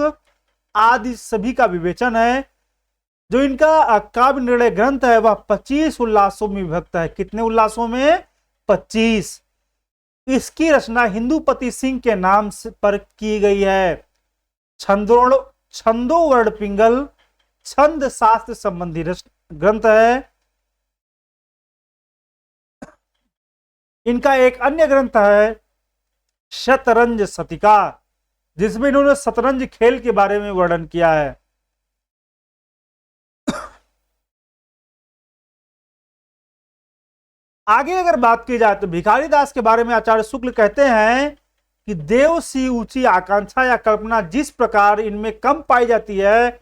आदि सभी का विवेचन है। जो इनका काव्य निर्णय ग्रंथ है वह 25 उल्लासों में विभक्त है। कितने उल्लासों में? 25। इसकी रचना हिंदूपति सिंह के नाम पर की गई है। छंदो वर्ण पिंगल छंद शास्त्र संबंधी ग्रंथ है। इनका एक अन्य ग्रंथ है शतरंज सतिका, जिसमें इन्होंने शतरंज खेल के बारे में वर्णन किया है। आगे अगर बात की जाए तो भिखारी दास के बारे में आचार्य शुक्ल कहते हैं कि देव सी ऊंची आकांक्षा या कल्पना जिस प्रकार इनमें कम पाई जाती है,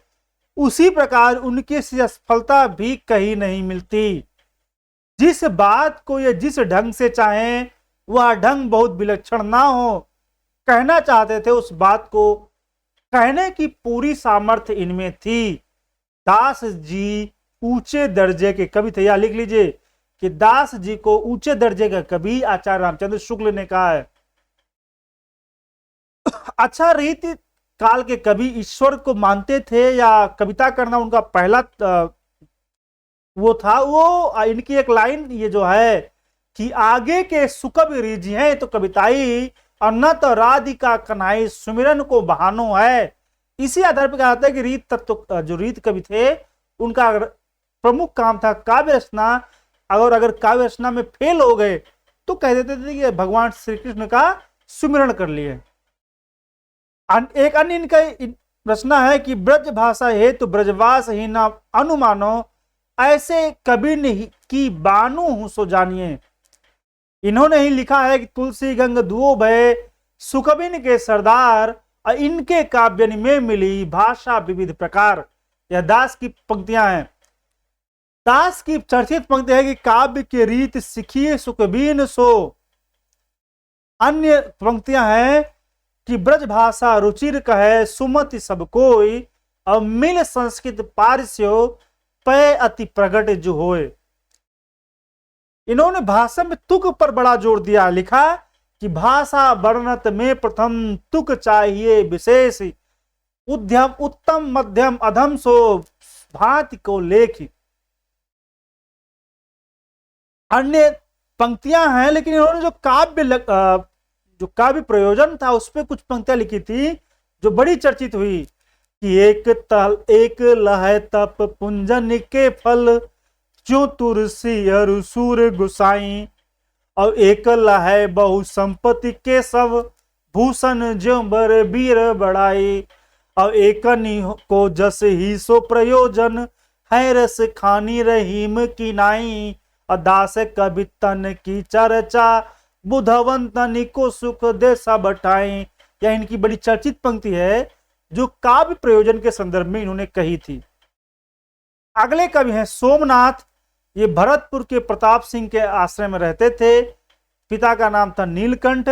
उसी प्रकार उनकी सी असफलता भी कहीं नहीं मिलती। जिस बात को ये जिस ढंग से चाहें वह ढंग बहुत विलक्षण ना हो, कहना चाहते थे उस बात को कहने की पूरी सामर्थ्य इनमें थी। दास जी ऊंचे दर्जे के कवि थे। या लिख लीजिए कि दास जी को ऊंचे दर्जे का कवि आचार्य रामचंद्र शुक्ल ने कहा है। अच्छा, रीति काल के कवि ईश्वर को मानते थे या कविता करना उनका पहला वो था? वो इनकी एक लाइन ये जो है कि आगे के सुकवि रीझ हैं तो कविताई, और न तो राधिका कन्हई सुमिरन को बहानो है। इसी आधार पर कहा जाता है कि रीत तत्व जो रीत कवि थे उनका प्रमुख काम था काव्य रचना, और अगर काव्य रचना में फेल हो गए तो कह देते थे कि भगवान श्री कृष्ण का सुमिरन कर लिए। एक अन्य इनका रचना है कि ब्रज भाषा हेतु ब्रजवास ही न अनुमानो, ऐसे कबीर ने की बानु हूं सो जानिए। इन्होंने ही लिखा है कि तुलसी गंग दुओ भय सुकबिन के सरदार, और इनके काव्य में मिली भाषा विविध प्रकार। यह दास की पंक्तियां हैं। दास की चर्चित पंक्ति है कि काव्य की रीत सिखिए सुकबीन सो। अन्य पंक्तियां हैं कि ब्रज भाषा रुचिर कहे सुमति सब कोई, और मिल संस्कृत पारस्यो पय अति प्रगट जो होए। इन्होंने भाषा में तुक पर बड़ा जोर दिया। लिखा कि भाषा वर्णत में प्रथम तुक चाहिए विशेष, उद्यम उत्तम मध्यम अधम सो भांति को लेखी। अन्य पंक्तियां हैं, लेकिन इन्होंने जो काव्य प्रयोजन था उस पर कुछ पंक्तियां लिखी थी जो बड़ी चर्चित हुई कि एक लह तप पुंजन के फल, क्यों तुलसी अरु सूर गुसाई, और एक लह बहु संपत्ति के सब, भूषण ज्यों बर वीर बढ़ाई, और एक को जस ही सो प्रयोजन, है रस खानी रहीम की नाई, और दास कवि तन की चर्चा, बुधवंतन को सुख दे सब बटाई। यह इनकी बड़ी चर्चित पंक्ति है जो काव्य प्रयोजन के संदर्भ में इन्होंने कही थी। अगले कवि हैं सोमनाथ। ये भरतपुर के प्रताप सिंह के आश्रय में रहते थे। पिता का नाम था नीलकंठ।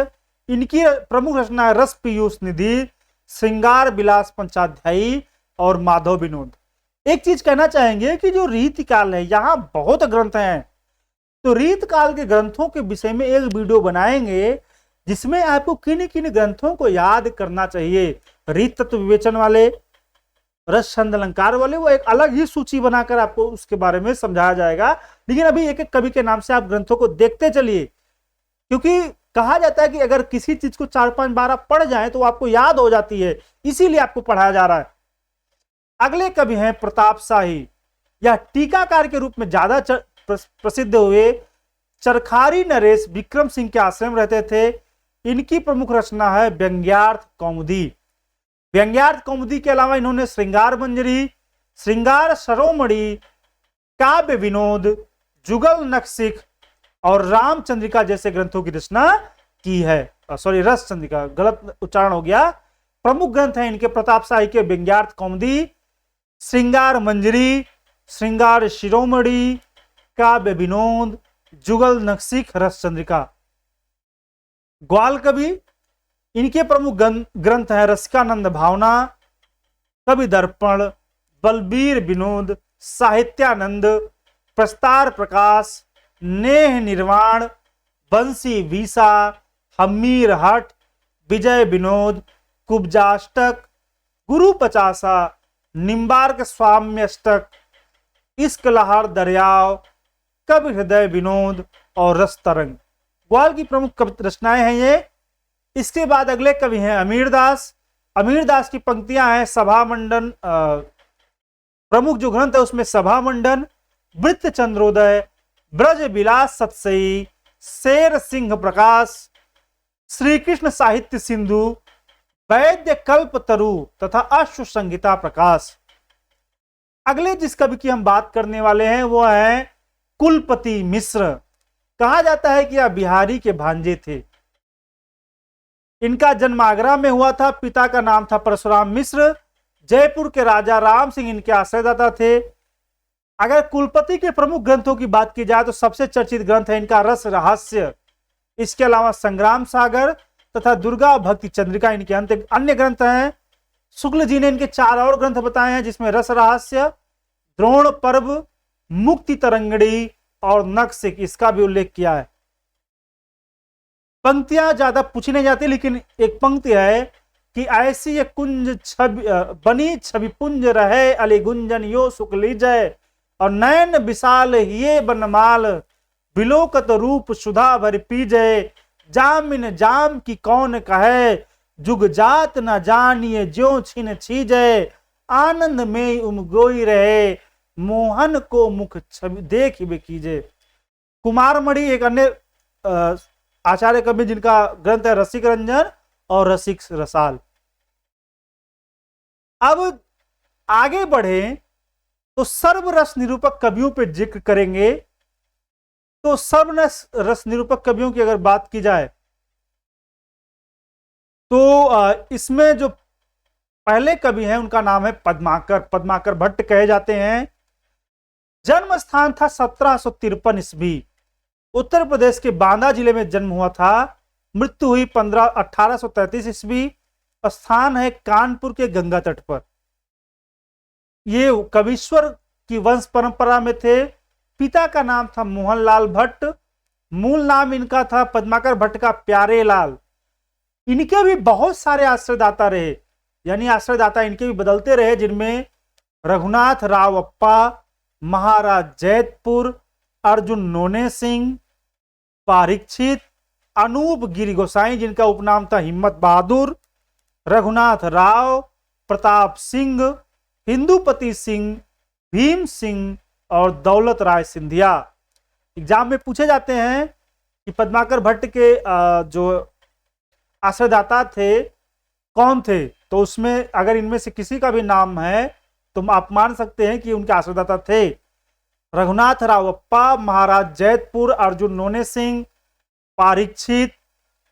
इनकी प्रमुख रचना है रस पीयूष निधि, श्रृंगार विलास पंचाध्यायी और माधव विनोद। एक चीज कहना चाहेंगे कि जो रीति काल है यहाँ बहुत ग्रंथ हैं, तो रीत काल के ग्रंथों के विषय में एक वीडियो बनाएंगे जिसमें आपको किन किन ग्रंथों को याद करना चाहिए। रीत तत्व विवेचन वाले, रस छंद अलंकार वाले, वो एक अलग ही सूची बनाकर आपको उसके बारे में समझाया जाएगा। लेकिन अभी एक एक कवि के नाम से आप ग्रंथों को देखते चलिए, क्योंकि कहा जाता है कि अगर किसी चीज को 4-5 बार आप पढ़ जाए तो आपको याद हो जाती है, इसीलिए आपको पढ़ाया जा रहा है। अगले कवि हैं प्रताप शाही। यह टीकाकार के रूप में ज्यादा प्रसिद्ध हुए। चरखारी नरेश विक्रम सिंह के आश्रम रहते थे। इनकी प्रमुख रचना है व्यंग्यार्थ कौमुदी। व्यंग्यार्थ कौमुदी के अलावा इन्होंने श्रृंगार मंजरी, श्रृंगार सरोमणि, काव्य विनोद, जुगल नक्सिक और रामचंद्रिका जैसे ग्रंथों की रचना की है। सॉरी, रस चंद्रिका, गलत उच्चारण हो गया। प्रमुख ग्रंथ हैं इनके प्रताप शाही के व्यंग्यार्थ कौमुदी, श्रृंगार मंजरी, श्रृंगार शिरोमणि, काव्य विनोद, जुगल नक्सिक, रस चंद्रिका। ग्वाल कवि, इनके प्रमुख ग्रंथ हैं रसिकानंद भावना, कवि दर्पण, बलबीर विनोद, साहित्यानंद, प्रस्तार प्रकाश, नेह निर्वाण, बंसी वीसा, हमीर हट, विजय विनोद, कुब्जाष्टक, गुरु पचासा, निम्बार्क स्वाम्यष्टक, इश्क लहर दरियाव, कवि हृदय विनोद और रस तरंग। ग्वाल की प्रमुख रचनाएं हैं ये। इसके बाद अगले कवि हैं अमीर दास। अमीर दास की पंक्तियां हैं सभा मंडन, प्रमुख जो ग्रंथ है उसमें सभा मंडन, वृत्त चंद्रोदय, ब्रज विलास सतसई, शेर सिंह प्रकाश, श्री कृष्ण साहित्य सिंधु, वैद्य कल्प तरु तथा अश्व संहिता प्रकाश। अगले जिस कवि की हम बात करने वाले हैं वो है कुलपति मिश्र। कहा जाता है कि यह बिहारी के भांजे थे। इनका जन्म आगरा में हुआ था। पिता का नाम था परशुराम मिश्र। जयपुर के राजा राम सिंह इनके आश्रयदाता थे। अगर कुलपति के प्रमुख ग्रंथों की बात की जाए तो सबसे चर्चित ग्रंथ है इनका रस रहस्य। इसके अलावा संग्राम सागर तथा दुर्गा भक्ति चंद्रिका इनके अन्य ग्रंथ हैं। शुक्ल जी ने इनके 4 और ग्रंथ बताए हैं, जिसमें रस रहस्य, द्रोण पर्व, मुक्ति तरंगड़ी और नक्सिक, इसका भी उल्लेख किया है। पंक्तियां ज्यादा पूछी नहीं जाती, लेकिन एक पंक्ति है कि ऐसी ये कुंज छवि बनी छवि पुंज रहे अली गुंजन यो शुक्ली जय, और नयन विशाल हिये बनमाल बिलोकत रूप सुधा भर पीजय, जामिन जाम की कौन कहे जुग जात न जानिए ज्यो छिन छीजय, आनंद में उमगोई रहे मोहन को मुख छवि देख बे कीजे। कुमारमणि एक अन्य आचार्य कवि जिनका ग्रंथ है रसिक रंजन और रसिक रसाल। अब आगे बढ़े तो सर्वरस निरूपक कवियों पे जिक्र करेंगे। तो सर्वरस निरूपक कवियों की अगर बात की जाए तो इसमें जो पहले कवि हैं उनका नाम है पद्माकर। पद्माकर भट्ट कहे जाते हैं। जन्म स्थान था 1753 ईस्वी। उत्तर प्रदेश के बांदा जिले में जन्म हुआ था। मृत्यु हुई 1833 ईस्वी। स्थान है कानपुर के गंगा तट पर। ये कवीश्वर की वंश परंपरा में थे। पिता का नाम था मोहनलाल भट्ट। मूल नाम इनका था पद्माकर भट्ट का प्यारे लाल। इनके भी बहुत सारे आश्रयदाता रहे, यानी आश्रयदाता इनके भी बदलते रहे, जिनमें रघुनाथ रावप्पा, महाराज जैतपुर, अर्जुन नोने सिंह, पारीक्षित, अनूप गिरी गोसाई जिनका उपनाम था हिम्मत बहादुर, रघुनाथ राव, प्रताप सिंह, हिंदुपति सिंह, भीम सिंह और दौलत राय सिंधिया। एग्जाम में पूछे जाते हैं कि पद्माकर भट्ट के जो आश्रयदाता थे कौन थे, तो उसमें अगर इनमें से किसी का भी नाम है तो आप मान सकते हैं कि उनके आश्रयदाता थे रघुनाथ रावप्पा, महाराज जैतपुर, अर्जुन नोने सिंह, पारीक्षित,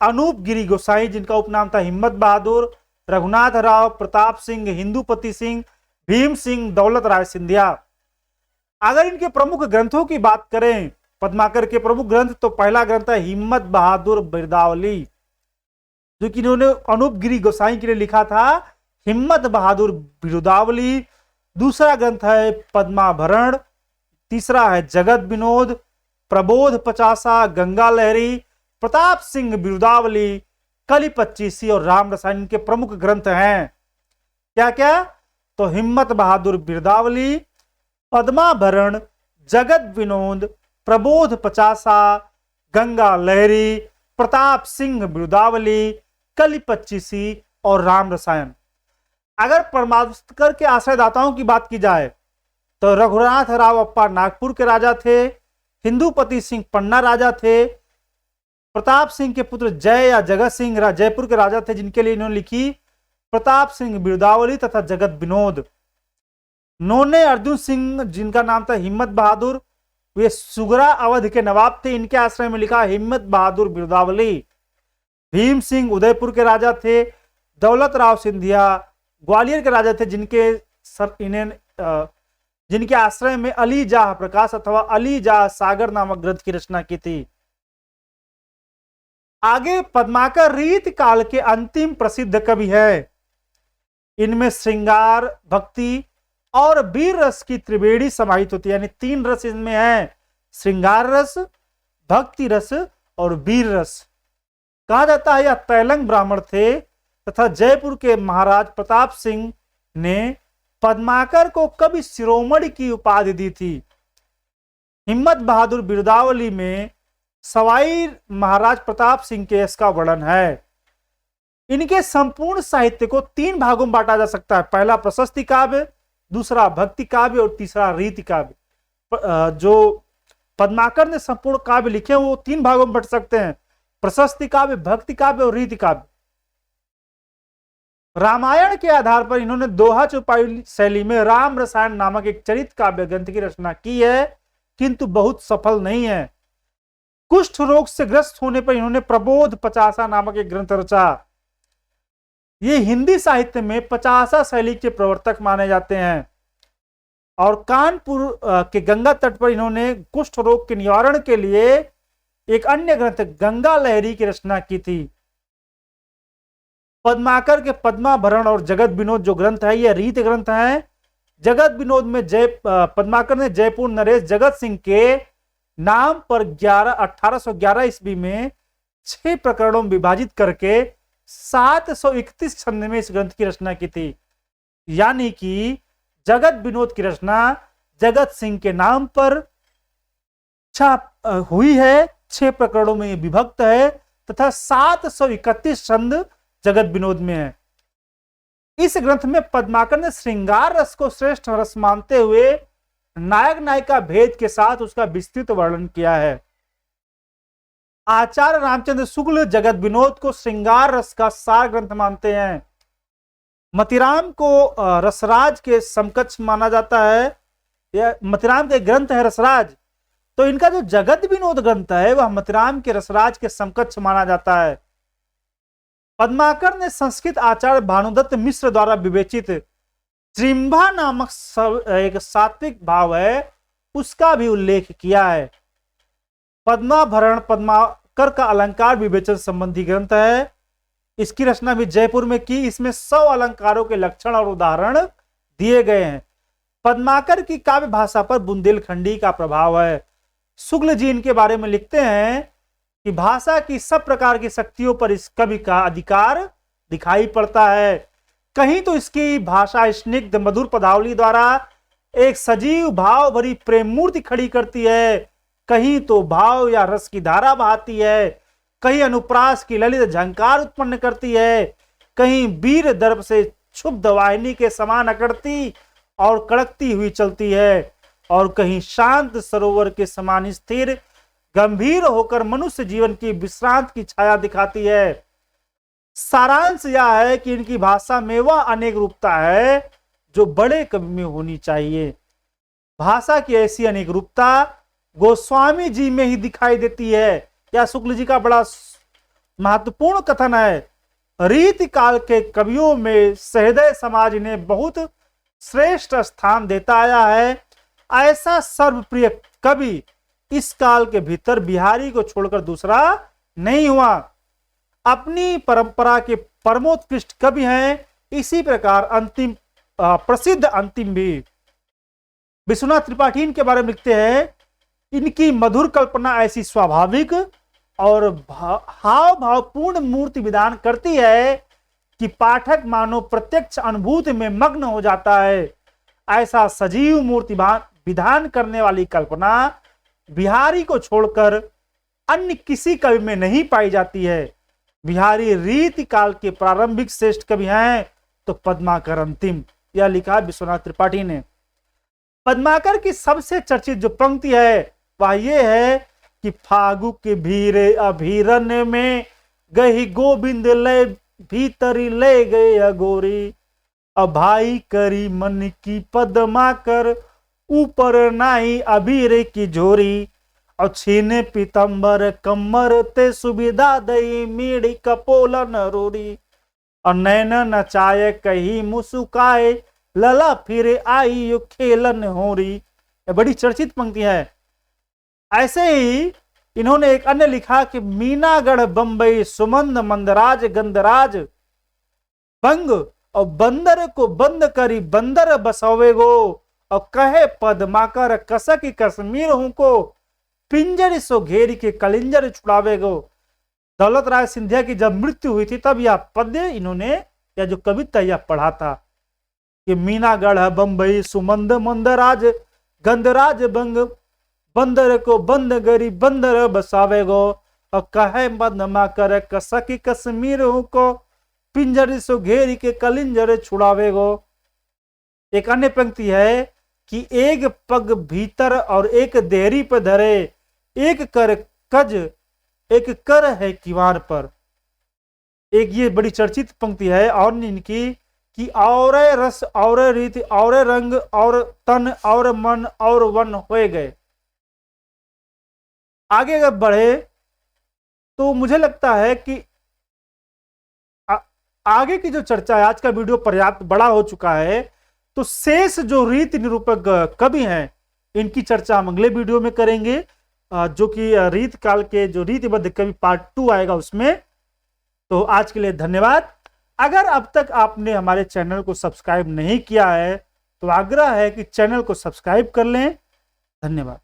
अनूप गिरी गोसाई जिनका उपनाम था हिम्मत बहादुर, रघुनाथ राव, प्रताप सिंह, हिंदुपति सिंह, भीम सिंह, दौलत राय सिंधिया। अगर इनके प्रमुख ग्रंथों की बात करें पद्माकर के प्रमुख ग्रंथ, तो पहला ग्रंथ है हिम्मत बहादुर बिरदावली, जो कि इन्होंने अनूप गिरी गोसाई के लिए लिखा था, हिम्मत बहादुर बिरदावली। दूसरा ग्रंथ है पद्माभरण। तीसरा है जगत विनोद, प्रबोध पचासा, गंगा लहरी, प्रताप सिंह बिरदावली, कली पच्चीसी और राम रसायन के प्रमुख ग्रंथ हैं। क्या क्या? तो हिम्मत बहादुर बिरदावली, पद्माभरण, जगत विनोद, प्रबोध पचासा, गंगा लहरी, प्रताप सिंह बिरदावली, कली पच्चीसी और राम रसायन। अगर पद्माकर के आश्रयदाताओं की बात की जाए तो रघुनाथ रावप्पा नागपुर के राजा थे, हिंदुपति सिंह पन्ना राजा थे, प्रताप सिंह के पुत्र जय या जगत सिंह जयपुर के राजा थे, जिनके लिए इन्होंने लिखी प्रताप सिंह बिरदावली तथा जगत विनोद। नोने अर्जुन सिंह जिनका नाम था हिम्मत बहादुर, वे सुगरा अवध के नवाब थे, इनके आश्रय में लिखा हिम्मत बहादुर बिरदावली। भीम सिंह उदयपुर के राजा थे। दौलत राव सिंधिया ग्वालियर के राजा थे, जिनके आश्रय में अली जाह प्रकाश अथवा अली जाह सागर नामक ग्रंथ की रचना की थी। आगे पद्माकर रीत काल के अंतिम प्रसिद्ध कवि है। इनमें श्रृंगार, भक्ति और वीर रस की त्रिवेणी समाहित होती है, यानी 3 रस इनमें है, श्रृंगार रस, भक्ति रस और वीर रस। कहा जाता है यह तैलंग ब्राह्मण थे तथा जयपुर के महाराज प्रताप सिंह ने पद्माकर को कवि शिरोमणि की उपाधि दी थी। हिम्मत बहादुर बिरदावली में सवाई महाराज प्रताप सिंह के यश का वर्णन है। इनके संपूर्ण साहित्य को 3 भागों में बांटा जा सकता है। पहला प्रशस्ति काव्य, दूसरा भक्ति काव्य और तीसरा रीति काव्य। जो पद्माकर ने संपूर्ण काव्य लिखे वो 3 भागों में बंट सकते हैं, प्रशस्ति काव्य, भक्ति काव्य और रीति काव्य। रामायण के आधार पर इन्होंने दोहा चौपाई शैली में राम रसायन नामक एक चरित काव्य ग्रंथ की रचना की है, किंतु बहुत सफल नहीं है। कुष्ठ रोग से ग्रस्त होने पर इन्होंने प्रबोध पचासा नामक एक ग्रंथ रचा, ये हिंदी साहित्य में 50 शैली के प्रवर्तक माने जाते हैं और कानपुर के गंगा तट पर इन्होंने कुष्ठ रोग के निवारण के लिए एक अन्य ग्रंथ गंगा लहरी की रचना की थी। पद्माकर के पद्माभरण और जगत विनोद जो ग्रंथ है ये रीत ग्रंथ है। जगत विनोद में पद्माकर ने जयपुर नरेश जगत सिंह के नाम पर 1811 ईस्वी में 6 प्रकरणों में विभाजित करके 731 छंद में इस ग्रंथ की रचना की थी। यानी कि जगत विनोद की रचना जगत सिंह के नाम पर हुई है, 6 प्रकरणों में विभक्त है तथा 731 छंद जगत विनोद में है। इस ग्रंथ में पद्माकर ने श्रृंगार रस को श्रेष्ठ रस मानते हुए नायक नायिका भेद के साथ उसका विस्तृत वर्णन किया है। आचार्य रामचंद्र शुक्ल जगत विनोद को श्रृंगार रस का सार ग्रंथ मानते हैं। मतिराम को रसराज के समकक्ष माना जाता है। यह मतिराम के ग्रंथ है रसराज, तो इनका जो जगत विनोद ग्रंथ है वह मतिराम के रसराज के समकक्ष माना जाता है। पद्माकर ने संस्कृत आचार्य भानुदत्त मिश्र द्वारा विवेचित त्रिंभा नामक एक सात्विक भाव है उसका भी उल्लेख किया है। पद्माभरण पद्माकर का अलंकार विवेचन संबंधी ग्रंथ है। इसकी रचना भी जयपुर में की। इसमें 100 अलंकारों के लक्षण और उदाहरण दिए गए हैं। पद्माकर की काव्य भाषा पर बुंदेलखंडी का प्रभाव है। शुक्ल जी इनके बारे में लिखते हैं कि भाषा की सब प्रकार की शक्तियों पर इस कवि का अधिकार दिखाई पड़ता है। कहीं तो इसकी भाषा स्निग्ध मधुर पदावली द्वारा एक सजीव भाव भरी प्रेम मूर्ति खड़ी करती है, कहीं तो भाव या रस की धारा बहाती है, कहीं अनुप्रास की ललित झंकार उत्पन्न करती है, कहीं वीर दर्प से क्षुब्ध वाहिनी के समान अकड़ती और कड़कती हुई चलती है, और कहीं शांत सरोवर के समान स्थिर गंभीर होकर मनुष्य जीवन की विश्रांत की छाया दिखाती है। सारांश यह है कि इनकी भाषा में वह अनेक रूपता है जो बड़े कवि में होनी चाहिए। भाषा की ऐसी अनेक रूपता गोस्वामी जी में ही दिखाई देती है। यह शुक्ल जी का बड़ा महत्वपूर्ण कथन है। रीति काल के कवियों में सहृदय समाज ने बहुत श्रेष्ठ स्थान देता आया है। ऐसा सर्वप्रिय कवि इस काल के भीतर बिहारी को छोड़कर दूसरा नहीं हुआ। अपनी परंपरा के परमोत्कृष्ट कवि हैं। इसी प्रकार अंतिम प्रसिद्ध अंतिम भी विश्वनाथ त्रिपाठी इनके बारे में लिखते हैं, इनकी मधुर कल्पना ऐसी स्वाभाविक और हाव भावपूर्ण मूर्ति विधान करती है कि पाठक मानो प्रत्यक्ष अनुभूति में मग्न हो जाता है। ऐसा सजीव मूर्ति विधान करने वाली कल्पना बिहारी को छोड़कर अन्य किसी कवि में नहीं पाई जाती है। बिहारी रीति काल के प्रारंभिक श्रेष्ठ कवि हैं तो पद्माकर अंतिम। यह लिखा विश्वनाथ त्रिपाठी ने। पद्माकर की सबसे चर्चित जो पंक्ति है वह ये है कि फागु के भीरे अभीरन में गही गोविंद ले भीतरी ले गए अगोरी, अभाई करी मन की पद्माकर ऊपर नाई अबीर की झोरी, और छीने पीतंबर कमर ते सुविधा दई मीड़ी कपोल नरोरी, और नैन नचाए कही मुसुकाए लला फिर आई यो खेलन होरी। ये बड़ी चर्चित पंक्ति है। ऐसे ही इन्होंने एक अन्य लिखा कि मीनागढ़ बंबई सुमंद मंदराज गंधराज बंग, और बंदर को बंद करी बंदर बसोवे गो, और कहे पद्माकर कसक कश्मीर हूं को पिंजर सो घेरी के कलिंजर छुड़ावे गो। दौलत राय सिंधिया की जब मृत्यु हुई थी तब यह पद्य इन्होंने, यह जो कविता यह पढ़ा था कि मीनागढ़ बंबई सुमंद मंदराज गंधराज बंग, बंदर को बंद गरी बंदर बसावे गो, और कहे पद्माकर कसक कश्मीर हूं को पिंजर सो घेरी के कलिंजर छुड़ावे गो। एक अन्य पंक्ति है कि एक पग भीतर और एक देहरी पर धरे, एक कर कज एक कर है किवार पर। एक ये बड़ी चर्चित पंक्ति है और इनकी कि और रस और रीति और रंग और तन और मन और वन हो गए। आगे अगर बढ़े तो मुझे लगता है कि आगे की जो चर्चा है, आज का वीडियो पर्याप्त बड़ा हो चुका है, तो शेष जो रीति निरूपक कवि हैं इनकी चर्चा हम अगले वीडियो में करेंगे, जो कि रीत काल के जो रीतिबद्ध कवि पार्ट 2 आएगा उसमें। तो आज के लिए धन्यवाद। अगर अब तक आपने हमारे चैनल को सब्सक्राइब नहीं किया है तो आग्रह है कि चैनल को सब्सक्राइब कर लें। धन्यवाद।